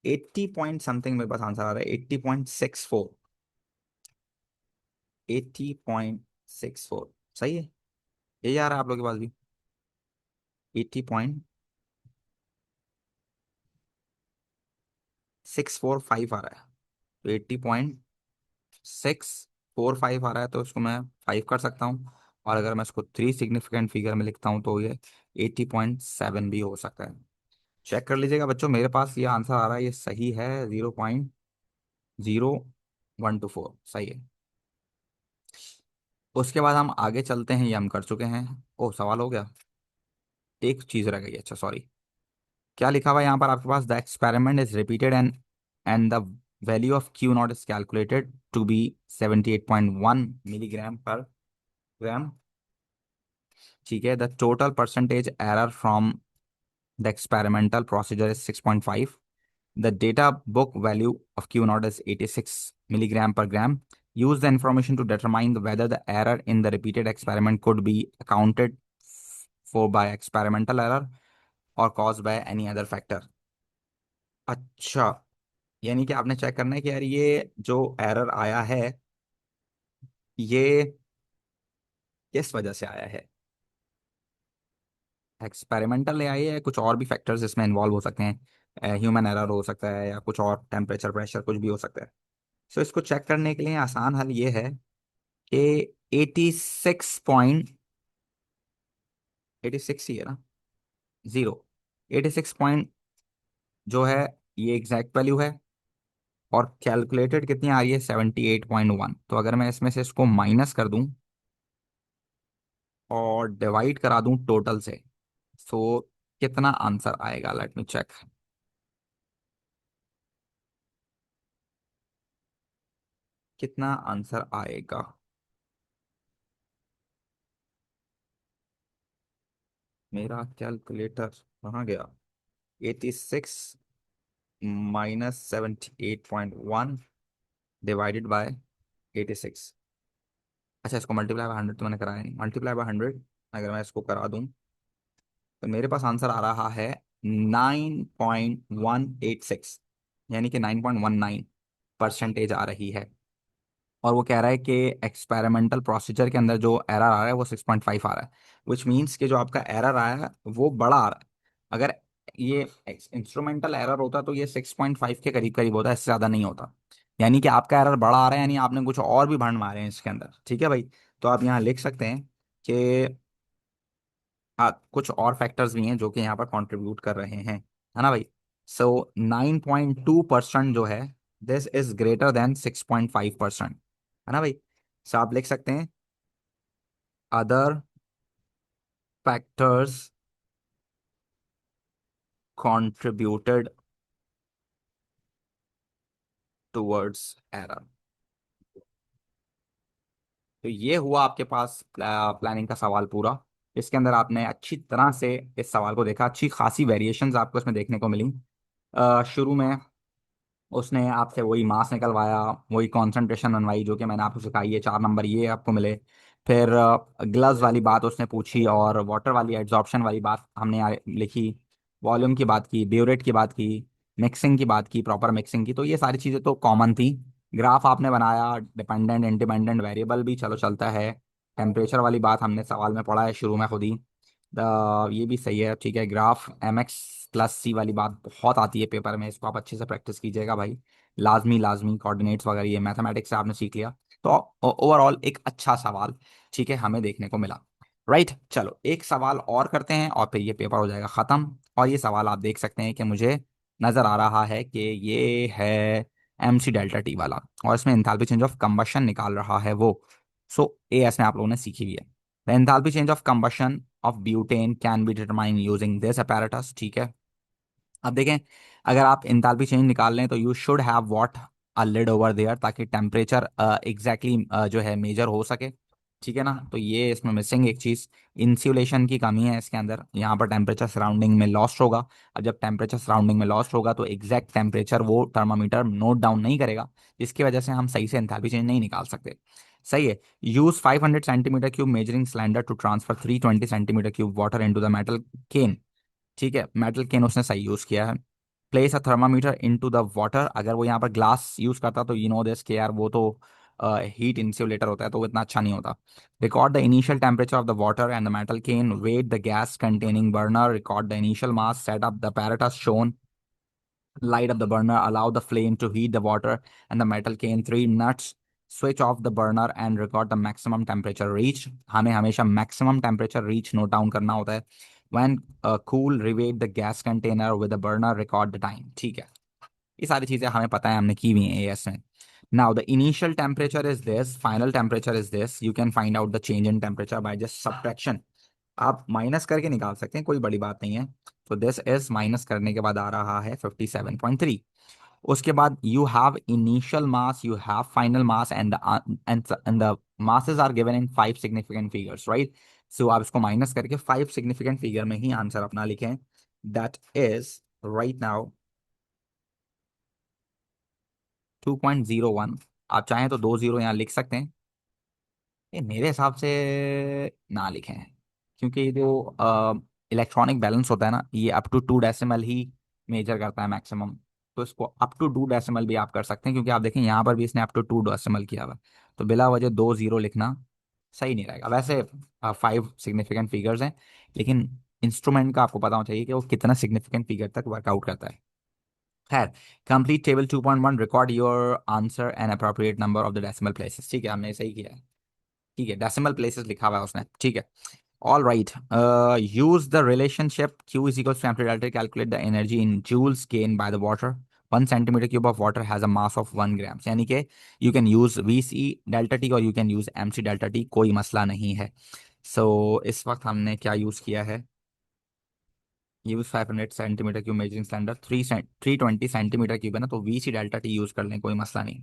80 पॉइंट समथिंग मेरे पास आंसर आ रहा है, 80.64, 80.64। सही है, यही आ रहा है आप लोग के पास भी? 80.645 आ रहा है, तो 80.645 आ रहा है, तो उसको मैं 5 कर सकता हूँ। और अगर मैं इसको 3 सिग्निफिकेंट फिगर में लिखता हूँ तो ये 80.7 भी हो सकता है। चेक कर लीजिएगा बच्चों, मेरे पास ये आंसर आ रहा है, ये सही है, 0.0124 सही है। उसके बाद हम आगे चलते हैं, ये हम कर चुके हैं। ओ सवाल हो गया, एक चीज रह गई, अच्छा सॉरी। क्या लिखा हुआ है यहाँ पर आपके पास? The experiment is repeated and the value of Q0 is calculated to be 78.1 milligram per gram. ठीक है, the total percentage error from the experimental procedure is 6.5। The data book value of Q0 is 86 milligram per gram. Use the information to determine whether the error in the repeated experiment could be accounted for by experimental error or caused by any other factor. अच्छा, यानी कि आपने check करना है कि यार ये जो एरर आया है ये किस वजह से आया है। एक्सपेरिमेंटल आई है, कुछ और भी फैक्टर्स इसमें इन्वॉल्व हो सकते हैं, ह्यूमन एरर हो सकता है या कुछ और, टेम्परेचर प्रेशर कुछ भी हो सकता है। सो इसको चेक करने के लिए आसान हल ये है कि 86 ही है ना, 86 पॉइंट जो है ये एग्जैक्ट वैल्यू है, और कैलकुलेटेड कितनी आ रही है? 78.1। तो अगर मैं इसमें से इसको माइनस कर दूं और डिवाइड करा दूं टोटल से, तो कितना आंसर आएगा? Let me check. कितना आंसर आएगा? मेरा कैलकुलेटर कहाँ गया? 86 -78.1 डिवाइडेड बाय 86। अच्छा, इसको मल्टीप्लाई बाय 100 तो मैंने कराया नहीं। मल्टीप्लाई बाय 100 अगर मैं इसको करा दूं तो मेरे पास आंसर आ रहा है 9.186, यानी कि 9.19% आ रही है। और वो कह रहा है कि एक्सपेरिमेंटल प्रोसीजर के अंदर जो एरर आ रहा है वो 6.5 आ रहा है, विच मीन्स कि जो आपका एरर आया है वो बड़ा आ रहा है। अगर ये इंस्ट्रूमेंटल एरर होता तो ये 6.5 के करीब करीब होता, इससे ज़्यादा नहीं होता। यानी कि आपका एरर बड़ा आ रहा है, यानी आपने कुछ और भी भंड मारे हैं इसके अंदर। ठीक है भाई, तो आप यहाँ लिख सकते हैं कि कुछ और फैक्टर्स भी हैं जो कि यहाँ पर कंट्रीब्यूट कर रहे हैं, है ना भाई। सो 9.2% जो है, दिस इज ग्रेटर देन 6.5%, है ना भाई। सो आप लिख सकते हैं other factors contributed towards error. तो ये हुआ आपके पास प्लानिंग का सवाल पूरा। इसके अंदर आपने अच्छी तरह से इस सवाल को देखा, अच्छी खासी वेरिएशंस आपको इसमें देखने को मिली। शुरू में उसने आपसे वही मास निकलवाया, वही कंसंट्रेशन बनवाई जो कि मैंने आपको सिखाई है, 4 नंबर ये आपको मिले। फिर ग्लव्स वाली बात उसने पूछी, और वाटर वाली एड्जॉर्प्शन वाली बात हमने लिखी। वॉल्यूम की बात की, ब्यूरेट की बात की, मिक्सिंग की बात की, प्रॉपर मिक्सिंग की। तो ये सारी चीज़ें तो कॉमन थी। ग्राफ आपने बनाया, डिपेंडेंट इंडिपेंडेंट वेरिएबल भी चलो चलता है। टेम्परेचर वाली बात हमने सवाल में पढ़ा है शुरू में खुद ही। ये भी सही है, ठीक है। ग्राफ MX+C वाली बात बहुत आती है पेपर में, इसको आप अच्छे से प्रैक्टिस कीजिएगा भाई। लाजमी लाजमी कोऑर्डिनेट्स वगैरह ये मैथमेटिक्स से आपने सीख लिया। तो ओवरऑल एक अच्छा सवाल, ठीक है, हमें देखने को मिला। राइट, चलो एक सवाल और करते हैं और फिर ये पेपर हो जाएगा ख़त्म। और ये सवाल आप देख सकते हैं कि मुझे नज़र आ रहा है कि ये है MC∆T वाला, और इसमें इंथैल्पी चेंज ऑफ कंबशन निकाल रहा है वो। सो AS में आप लोगों ने सीखी हुई है। The enthalpy change of combustion of butane can be determine using this apparatus, ठीक है। अब देखें, अगर आप इंथैल्पी चेंज निकाल लें तो you should have what, a lid over there, ताकि टेम्परेचर एग्जैक्टली जो है मेजर हो सके। ठीक है ना, तो ये इसमें मिसिंग एक चीज़, इंसुलेशन की कमी है इसके अंदर। यहाँ पर टेम्परेचर सराउंडिंग में लॉस्ट होगा। अब जब टेम्परेचर सराउंडिंग में लॉस्ट होगा तो एग्जैक्ट टेम्परेचर वो थर्मामीटर नोट डाउन नहीं करेगा, जिसकी वजह से हम सही से एंथैल्पी चेंज नहीं निकाल सकते। सही है। Use 500 cm³ measuring cylinder to transfer 320 cm³ water into the metal can. ठीक है, मेटल केन उसने सही यूज किया है। Place a thermometer into the water, अगर वो यहाँ पर ग्लास यूज करता तो यू नो दिस कि यार वो तो हीट इंसुलेटर होता है, तो वो इतना अच्छा नहीं होता। Record the initial temperature of the water and the metal can, weigh the gas containing burner, record the initial mass, set up the apparatus shown, light up the burner, allow the flame to heat the water and the metal cane, 3 nuts, switch off the burner and record the maximum temperature reached। हमें हमेशा maximum temperature reach note down करना होता है। when cool, revate the gas container with the burner, record the time। ठीक है, ये सारी चीजें हमें पता है, हमने की हुई हैं AS में। Now the initial temperature is this, final temperature is this, you can find out the change in temperature by just subtraction। आप माइनस करके निकाल सकते हैं, कोई बड़ी बात नहीं है। तो दिस इज माइनस करने के बाद आ रहा है 57.3। उसके बाद you have initial mass, you have final mass, and the masses are given in 5 significant figures, right. सो आप इसको माइनस करके 5 significant फिगर में ही आंसर अपना लिखें। That is right now 2.01। आप चाहें तो 2 0 यहाँ लिख सकते हैं। ये मेरे हिसाब से ना लिखें, क्योंकि ये जो इलेक्ट्रॉनिक बैलेंस होता है ना, ये अप टू 2 डेसिमल ही मेजर करता है मैक्सिमम। तो इसको अप टू 2 डेसिमल भी आप कर सकते हैं, क्योंकि आप देखें यहाँ पर भी इसने अप टू 2 डेसिमल किया हुआ है। तो बिला वजह 2 0 लिखना सही नहीं रहेगा। वैसे 5 significant फिगर्स हैं, लेकिन इंस्ट्रूमेंट का आपको पता होना चाहिए कि वो कितना सिग्निफिकेंट फिगर तक वर्कआउट करता है। खैर, complete table 2.1, record your answer and appropriate number of the decimal places. ठीक है, हमने सही किया है। ठीक है, डेसिमल प्लेसेस लिखा हुआ है उसने, ठीक है। All right, use the relationship Q is equal to amplitude delta, calculate the energy in joules gain by the water. 1 cm³ of water has a mass of 1 gram, यानी कि यू कैन यूज VC∆T और you can use MC∆T, कोई मसला नहीं है। सो इस वक्त हमने क्या यूज किया है? Use 500 cm³ measuring standard, 320 cm³ है ना, तो VC∆T यूज कर लें, कोई मसला नहीं।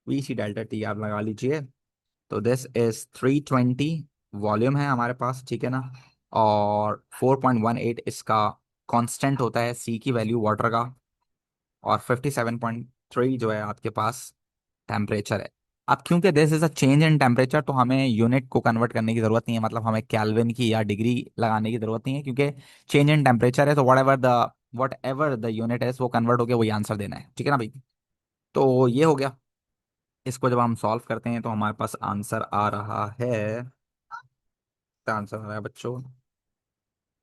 वी सी डेल्टा टी आप लगा लीजिए। तो दिस इज 320 वॉल्यूम है हमारे पास, ठीक है ना। और 4.18 इसका कांस्टेंट होता है, सी की वैल्यू वाटर का। और 57.3 जो है आपके पास टेम्परेचर है। अब क्योंकि this is a change in temperature, तो हमें यूनिट को कन्वर्ट करने की जरूरत नहीं है, मतलब हमें केल्विन की या डिग्री लगाने की जरूरत नहीं है, क्योंकि चेंज इन टेम्परेचर है। तो वट एवर द यूनिट है वो कन्वर्ट होकर वही आंसर देना है, ठीक है ना भाई। तो ये हो गया। इसको जब हम सॉल्व करते हैं तो हमारे पास आंसर आ रहा है, क्या आंसर आ रहा है बच्चों?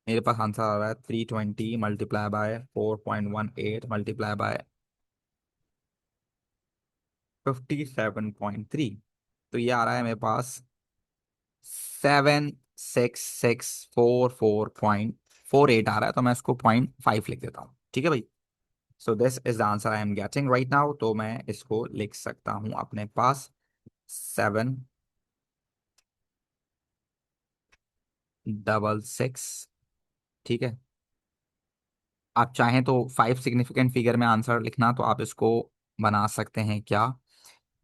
मेरे पास आंसर आ रहा है 320 मल्टीप्लाई बाय 4.18 मल्टीप्लाई बाय 57.3। तो ये आ रहा है मेरे पास 7664.48 आ रहा है। तो मैं इसको 0.5 लिख देता हूँ, ठीक है भाई। सो this is the answer I am getting right now. तो मैं इसको लिख सकता हूँ अपने पास 766, ठीक है। आप चाहें तो 5 सिग्निफिकेंट फिगर में आंसर लिखना, तो आप इसको बना सकते हैं क्या?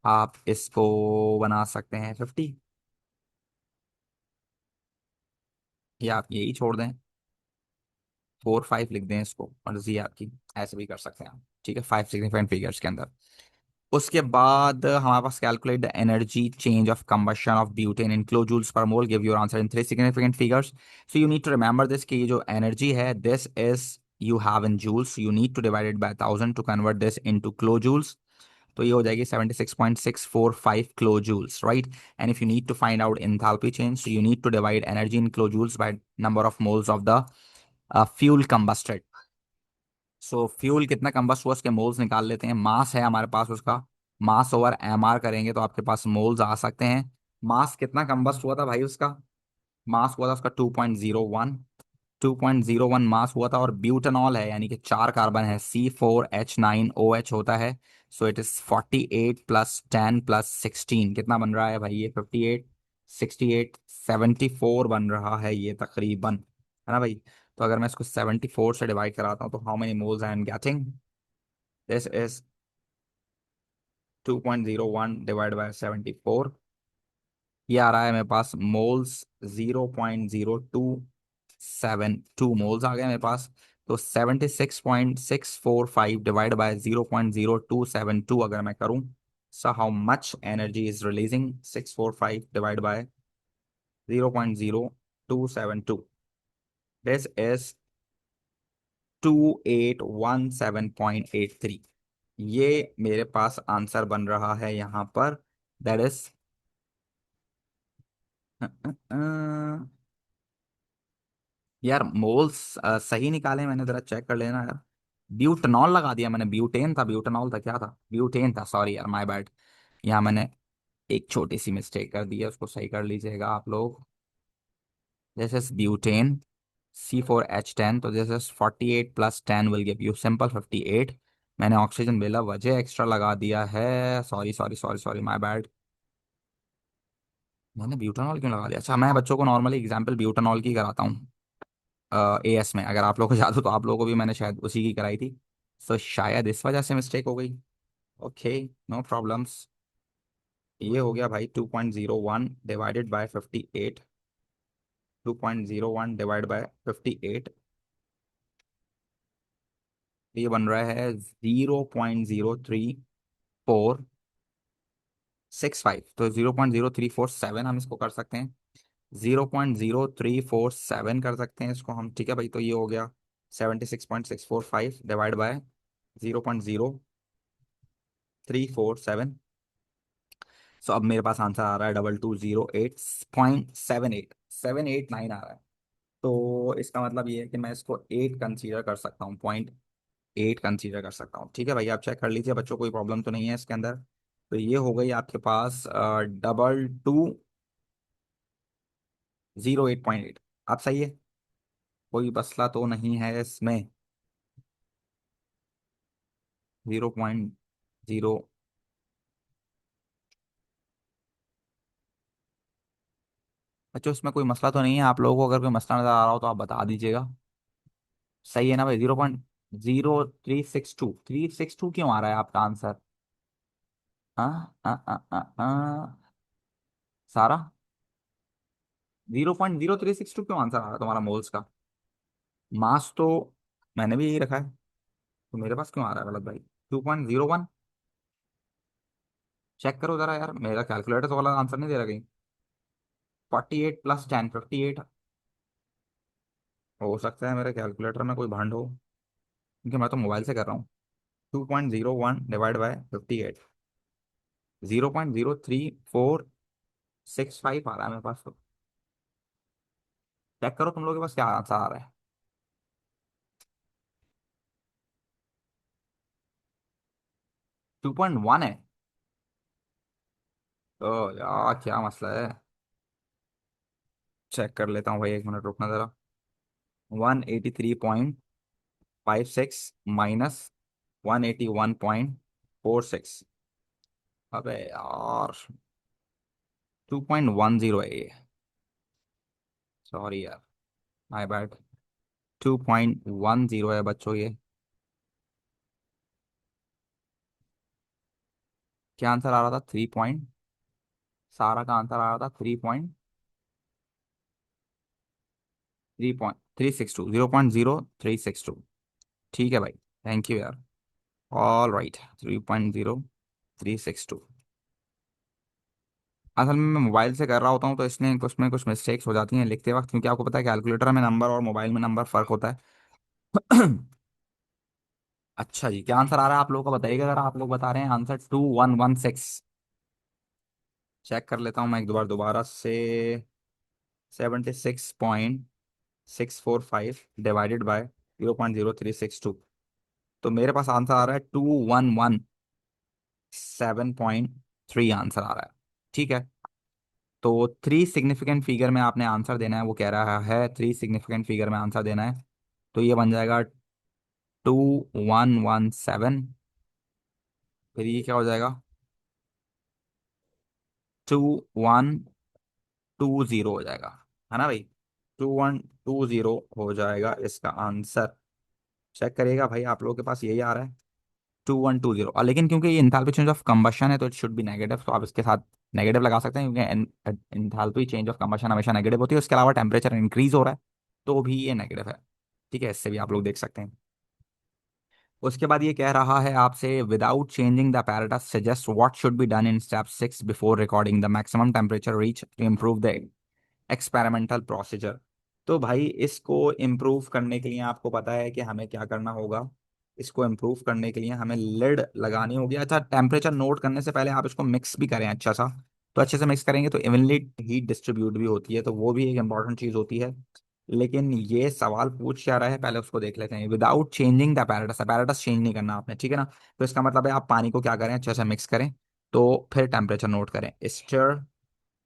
आप इसको बना सकते हैं 50, या आप यही छोड़ दें 4 5 लिख दें, इसको मर्जी है आपकी, ऐसे भी कर सकते हैं आप, ठीक है, 5 सिग्निफिकेंट फिगर्स के अंदर। उसके बाद हमारे पास calculate the energy change of combustion of butane in kilo joules per mole, give your answer in 3 significant figures. So you need to remember this कि ये जो एनर्जी है this is you have in joules, you need to divide by 1000 to convert this into kilo joules. तो ये हो जाएगी 76.645 kilo joules, right. And if you need to find out enthalpy change, so you need to divide energy in kilo joules by number of moles of the fuel combusted. So fuel कितना combust हुआ उसके moles निकाल लेते हैं। मास है हमारे पास उसका, मास over M R करेंगे तो आपके पास मोल्स आ सकते हैं। मास कितना कंबस्ट हुआ था भाई उसका? मास हुआ था उसका 2.01, 2.01 मास हुआ था। और ब्यूटेनॉल है, यानी कि 4 कार्बन है, C4H9OH होता है। So it is 48 plus 10 plus 16, कितना बन रहा है भाई ये? 58, 68, 74 बन रहा है ये तकरीबन, है ना भाई। तो अगर मैं इसको 74 से डिवाइड कराता हूँ तो how many moles I am getting? This is 2.01 divide by 74। ये आ रहा है मेरे पास मोल्स 0.0272 मोल्स आ गए मेरे पास। तो 76.645 डिवाइड बाय 0.0272 अगर मैं करूं, so how much energy is releasing? 645 divide by 0.0272, this is 2817.83। ये मेरे पास आंसर बन रहा है यहाँ पर, दैट इज यार मोल्स सही निकाले मैंने, जरा चेक कर लेना यार। ब्यूटनॉल लगा दिया मैंने, ब्यूटेन था, ब्यूटनॉल था, क्या था? ब्यूटेन था, सॉरी यार, माय बैड। यहाँ मैंने एक छोटी सी मिस्टेक कर दी है, उसको सही कर लीजिएगा आप लोग। This is butane, C4H10। तो this is 48 plus 10 will give you simple 58। मैंने ऑक्सीजन बेला वजह एक्स्ट्रा लगा दिया है, sorry sorry sorry sorry, my bad. मैंने ब्यूटानॉल क्यों लगा दिया? अच्छा, मैं बच्चों को नॉर्मली एग्जांपल ब्यूटानॉल की कराता हूँ AS में। अगर आप लोगों को याद हो तो आप लोगों को भी मैंने शायद उसी की कराई थी। तो शायद इस वजह से मिस्टेक हो गई। Okay, no problems. ये हो गया भाई 2.01 डिवाइडेड बाय 58, 2.01 डिवाइड बाय 58। ये बन रहा है 0.03465। तो 0.0347 हम इसको कर सकते हैं, 0.0347 कर सकते हैं इसको हम, ठीक है भाई। तो ये हो गया 76.645 डिवाइड बाय 0.0347। सो अब मेरे पास आंसर आ रहा है 2208.78 789 आ रहा है। तो इसका मतलब ये है कि मैं इसको 8 कंसीडर कर सकता हूँ, 0.8 कंसीडर कर सकता हूँ, ठीक है भाई। आप चेक कर लीजिए बच्चों, कोई प्रॉब्लम तो नहीं है इसके अंदर। तो ये हो गई आपके पास 2208.8। आप सही है, कोई मसला तो नहीं है इसमें। 0.0, बच्चों इसमें कोई मसला तो नहीं है? आप लोगों को अगर कोई मसला नजर आ रहा हो तो आप बता दीजिएगा। सही है ना भाई? 0.0362, 362 क्यों आ रहा है आपका आंसर? आ, सारा 0.0362 क्यों आंसर आ रहा है तुम्हारा मोल्स का? मास तो मैंने भी यही रखा है, तो मेरे पास क्यों आ रहा है गलत भाई? 2.01। चेक करो जरा यार, मेरा कैलकुलेटर तो वाला आंसर नहीं दे रहा कहीं। 48 + 10 58। हो सकता है मेरे कैलकुलेटर में कोई भांड हो, क्योंकि मैं तो मोबाइल से कर रहा हूँ। 2.01 / 58। 0.03465 आ रहा है मेरे पास तो। चेक करो तुम लोग के पास क्या आंसर आ रहा है। 2.1 है? तो यार क्या मसला है। चेक कर लेता हूँ भाई, एक मिनट रुकना जरा। 183.56 -181.46। अबे यार 2.10 है ये। सॉरी यार, माय बैड। 2.10 है बच्चों ये। क्या आंसर आ रहा था? 3 पॉइंट। सारा का आंसर आ रहा था 3.362, 0.0362। ठीक है भाई, थैंक यू यार। All right, 3.0362। असल में मैं मोबाइल से कर रहा होता हूँ तो इसलिए उसमें कुछ मिस्टेक्स हो जाती हैं लिखते वक्त, क्योंकि आपको पता है कैलकुलेटर में नंबर और मोबाइल में नंबर फर्क होता है। अच्छा जी, क्या आंसर आ रहा है आप लोगों का बताइएगा अगर आप लोग बता रहे हैं आंसर 2116। चेक कर लेता हूँ मैं एक दो बार दोबारा से। 76.645 डिवाइडेड बाय 0.0362। तो मेरे पास आंसर आ रहा है 2117.3 आंसर आ रहा है। ठीक है, तो थ्री सिग्निफिकेंट फिगर में आपने आंसर देना है, वो कह रहा है थ्री सिग्निफिकेंट फिगर में आंसर देना है। तो ये बन जाएगा 2117। फिर ये क्या हो जाएगा? 2120 हो जाएगा, है ना भाई? 2120 हो जाएगा इसका आंसर। चेक करिएगा भाई, आप लोगों के पास यही आ रहा है 2120। और लेकिन क्योंकि ये इंथैल्पी चेंज ऑफ कंबशन है तो इट शुड बी नेगेटिव, तो आप इसके साथ नेगेटिव लगा सकते हैं, क्योंकि इंथैल्पी चेंज ऑफ कंबशन हमेशा नेगेटिव होती है। उसके अलावा टेम्परेचर इंक्रीज हो रहा है तो भी ये नेगेटिव है। ठीक है, इससे भी आप लोग देख सकते हैं। उसके बाद ये कह रहा है आपसे, without changing the apparatus suggest what should be done in step 6 before recording the maximum temperature reach to improve the experimental procedure. तो भाई इसको इम्प्रूव करने के लिए आपको पता है कि हमें क्या करना होगा। इसको इम्प्रूव करने के लिए हमें लिड लगानी होगी। अच्छा, टेम्परेचर नोट करने से पहले आप इसको मिक्स भी करें अच्छा सा। तो अच्छे से मिक्स करेंगे तो इवनली हीट डिस्ट्रीब्यूट भी होती है, तो वो भी एक इंपॉर्टेंट चीज़ होती है। लेकिन ये सवाल पूछ क्या रहा है पहले उसको देख लेते हैं। Without changing the apparatus, apparatus change नहीं करना आपने, ठीक है ना? तो इसका मतलब है आप पानी को क्या करें, अच्छे से मिक्स करें, तो फिर टेम्परेचर नोट करें। स्टर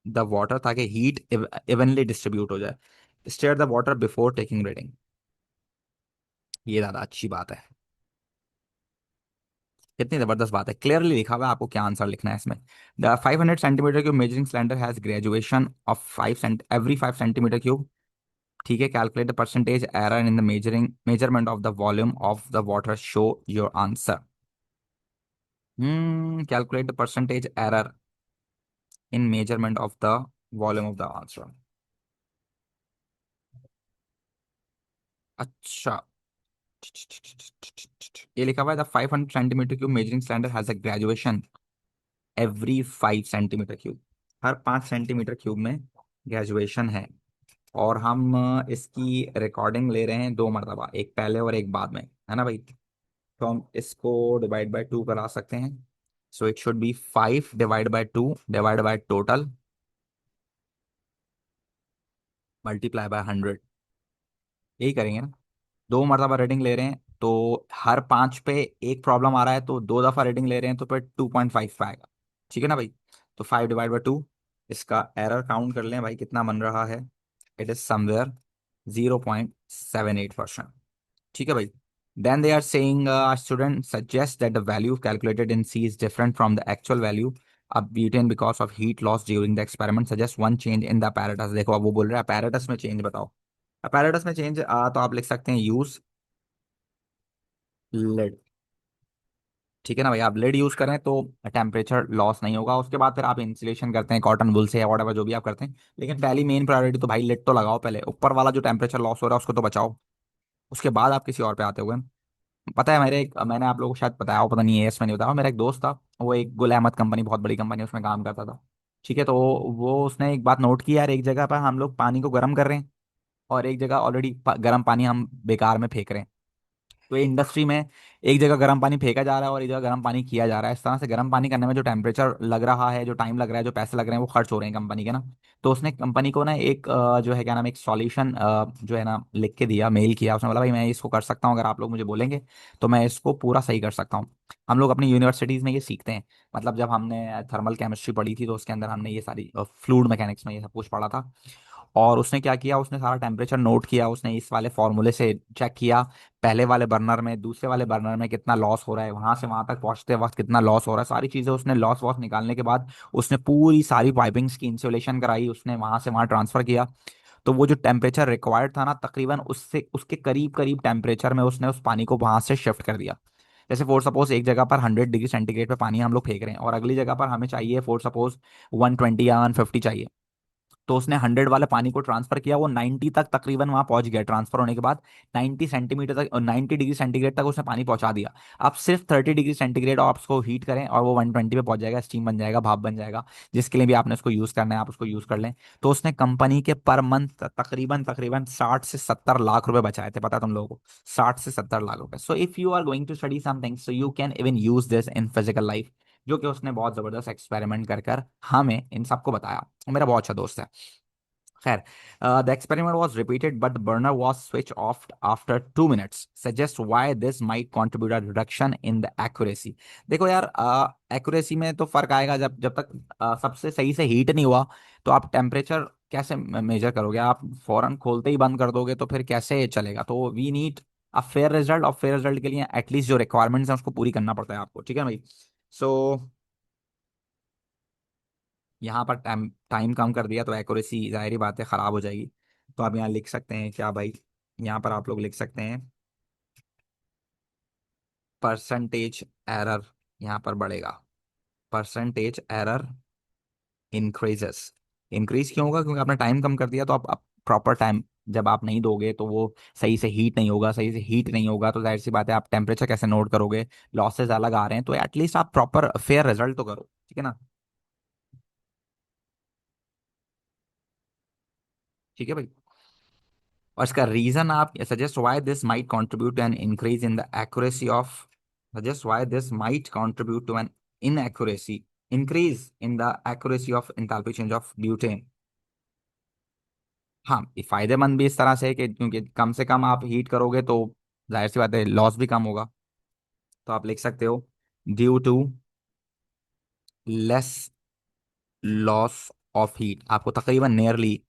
द वाटर, ताकि हीट इवनली डिस्ट्रीब्यूट हो जाए। Stir the water before taking reading. ये ज्यादा अच्छी बात है। कितनी जबरदस्त बात है, क्लियरली लिखा हुआ है आपको क्या आंसर लिखना है इसमें। The 500 centimetre cube measuring cylinder has graduation of 5 cent every 5 centimetre cube. ठीक है, calculate the percentage error in the measurement of the volume of the water, show your answer. Calculate the percentage error in measurement of the volume of the answer. अच्छा, ये लिखा हुआ है the 500 centimetre cube measuring cylinder has a graduation every 5 centimetre cube. हर 5 centimetre cube में graduation है। और हम इसकी रिकॉर्डिंग ले रहे हैं दो मरतबा, एक पहले और एक बाद में, है ना भाई? तो हम इसको डिवाइड बाय 2 करा सकते हैं। So it should be 5 divide by 2 divide by total multiply by 100। यही करेंगे ना? दो मरतबा रेटिंग ले रहे हैं तो हर 5 पे एक प्रॉब्लम आ रहा है, तो दो दफा रेटिंग ले रहे हैं तो फिर 2.5 पे आएगा। ठीक है ना भाई? तो 5 डिवाइड बाय 2, इसका एरर काउंट कर लें भाई कितना बन रहा है। It is somewhere 0.78%। ठीक है भाई। Then they are saying student suggest that the value calculated in C is different from the actual value of butane because of heat loss during the experiment, suggest one change in the apparatus। देखो अब वो बोल रहा है apparatus में change बताओ। apparatus में change तो आप लिख सकते हैं यूज लिड। ठीक है ना भाई, आप लेड यूज करें तो टेम्परेचर लॉस नहीं होगा। उसके बाद फिर आप इंसुलेशन करते हैं कॉटन वुल से या वhatever जो भी आप करते हैं, लेकिन पहली मेन प्रायोरिटी तो भाई लेड तो लगाओ पहले, ऊपर वाला जो टेम्परेचर लॉस हो रहा है उसको तो बचाओ। उसके बाद आप किसी और पे आते हुए। पता है मैंने आप लोगों को शायद बताया हो, पता नहीं है इसमें नहीं बताया, मेरा एक दोस्त था, वो एक गुल अहमद कंपनी, बहुत बड़ी कंपनी, उसमें काम करता था। ठीक है, तो वो उसने एक बात नोट की यार, एक जगह पर हम लोग पानी को गर्म कर रहे हैं और एक जगह ऑलरेडी गर्म पानी हम बेकार में फेंक रहे हैं। तो ये इंडस्ट्री में एक जगह गर्म पानी फेंका जा रहा है और एक जगह गर्म पानी किया जा रहा है। इस तरह से गर्म पानी करने में जो टेम्परेचर लग रहा है, जो टाइम लग रहा है, जो पैसे लग रहे हैं, वो खर्च हो रहे हैं कंपनी के ना। तो उसने कंपनी को ना एक जो है क्या नाम, एक सॉल्यूशन जो है ना लिख के दिया, मेल किया। उसने बोला भाई मैं इसको कर सकता हूँ, अगर आप लोग मुझे बोलेंगे तो मैं इसको पूरा सही कर सकता हूँ। हम लोग अपनी यूनिवर्सिटीज़ में ये सीखते हैं। मतलब जब हमने थर्मल केमिस्ट्री पढ़ी थी तो उसके अंदर हमने ये सारी फ्लूइड मैकेनिक्स में ये सब कुछ पढ़ा था। और उसने क्या किया, उसने सारा टेम्परेचर नोट किया, उसने इस वाले फॉर्मूले से चेक किया, पहले वाले बर्नर में दूसरे वाले बर्नर में कितना लॉस हो रहा है, वहां से वहां तक पहुंचते वक्त कितना लॉस हो रहा है, सारी चीजें उसने लॉस वॉस निकालने के बाद उसने पूरी सारी पाइपिंग्स की इंसुलेशन कराई, उसने वहां से वहां ट्रांसफर किया। तो वो जो टेम्परेचर रिक्वायर्ड था ना, तकरीबन उससे उसके करीब करीब टेम्परेचर में उसने उस पानी को वहां से शिफ्ट कर दिया। जैसे फॉर सपोज एक जगह पर 100 डिग्री सेंटीग्रेड पे पानी हम लोग फेंक रहे हैं और अगली जगह पर हमें चाहिए फॉर सपोज 120 या 150 चाहिए, तो उसने 100 वाले पानी को ट्रांसफर किया, वो 90 तक तकरीबन वहां पहुंच गया ट्रांसफर होने के बाद। 90 सेंटीमीटर तक, 90 डिग्री सेंटीग्रेड तक उसने पानी पहुंचा दिया। आप सिर्फ 30 डिग्री सेंटीग्रेड और उसको हीट करें और वो 120 पे पहुंच जाएगा, स्टीम बन जाएगा, भाप बन जाएगा। जिसके लिए भी आपने उसको यूज करना है आप उसको यूज कर लें। तो उसने कंपनी के पर मंथ तकरीबन तकरीबन 60 से 70 लाख रुपए बचाए थे, पता है तुम लोगों को? 60 से 70 लाख रुपए। So if you are going to study something so you can even use this in physical life. जो कि उसने बहुत जबरदस्त एक्सपेरिमेंट कर कर हमें इन सबको बताया। मेरा बहुत अच्छा दोस्त है। खैर, the experiment was repeated, but the burner was switched off after 2 minutes. Suggest why this might contribute a reduction in the accuracy. देखो यार, एक्यूरेसी में तो फर्क आएगा जब जब तक सबसे सही से हीट नहीं हुआ। तो आप टेम्परेचर कैसे मेजर करोगे? आप फौरन खोलते ही बंद कर दोगे तो फिर कैसे चलेगा? तो we need a fair result, और फेयर रिजल्ट के लिए एटलीस्ट जो रिक्वायरमेंट्स हैं उसको पूरी करना पड़ता है आपको, ठीक है भाई? सो यहाँ पर टाइम टाइम कम कर दिया तो एक्यूरेसी जाहिर ही बात है ख़राब हो जाएगी। तो आप यहाँ लिख सकते हैं क्या भाई, यहाँ पर आप लोग लिख सकते हैं परसेंटेज एरर यहाँ पर बढ़ेगा। Percentage error increases. इंक्रीज क्यों होगा? क्योंकि आपने टाइम कम कर दिया। तो आप प्रॉपर टाइम जब आप नहीं दोगे तो वो सही से हीट नहीं होगा, सही से हीट नहीं होगा तो जाहिर सी बात है आप टेम्परेचर कैसे नोट करोगे? लॉसेस अलग आ रहे हैं, तो एटलीस्ट आप प्रॉपर फेयर रिजल्ट तो करो, ठीक है ना? ठीक है भाई। और इसका रीजन आप suggest why this might contribute to an increase in the accuracy of, suggest why this might contribute to an inaccuracy, increase in the accuracy of enthalpy change of butane. हाँ, ये फायदेमंद भी इस तरह से है कि क्योंकि कम से कम आप हीट करोगे तो जाहिर सी बात है लॉस भी कम होगा। तो आप लिख सकते हो due to less loss of heat, आपको तकरीबन नियरली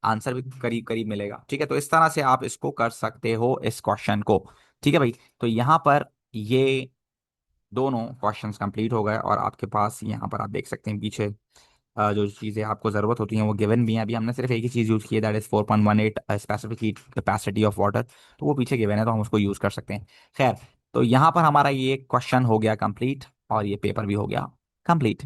आंसर भी करीब करीब मिलेगा। ठीक है, तो इस तरह से आप इसको कर सकते हो इस क्वेश्चन को। ठीक है भाई, तो यहाँ पर ये दोनों क्वेश्चंस कंप्लीट हो गए और आपके पास यहाँ पर आप देख सकते हैं पीछे जो चीज़ें आपको ज़रूरत होती हैं वो गिवन भी हैं। अभी हमने सिर्फ एक ही चीज़ यूज़ की है, that is 4.18 specific heat capacity of water. तो वो पीछे गिवन है तो हम उसको यूज़ कर सकते हैं। खैर, तो यहाँ पर हमारा ये क्वेश्चन हो गया कंप्लीट और ये पेपर भी हो गया कंप्लीट।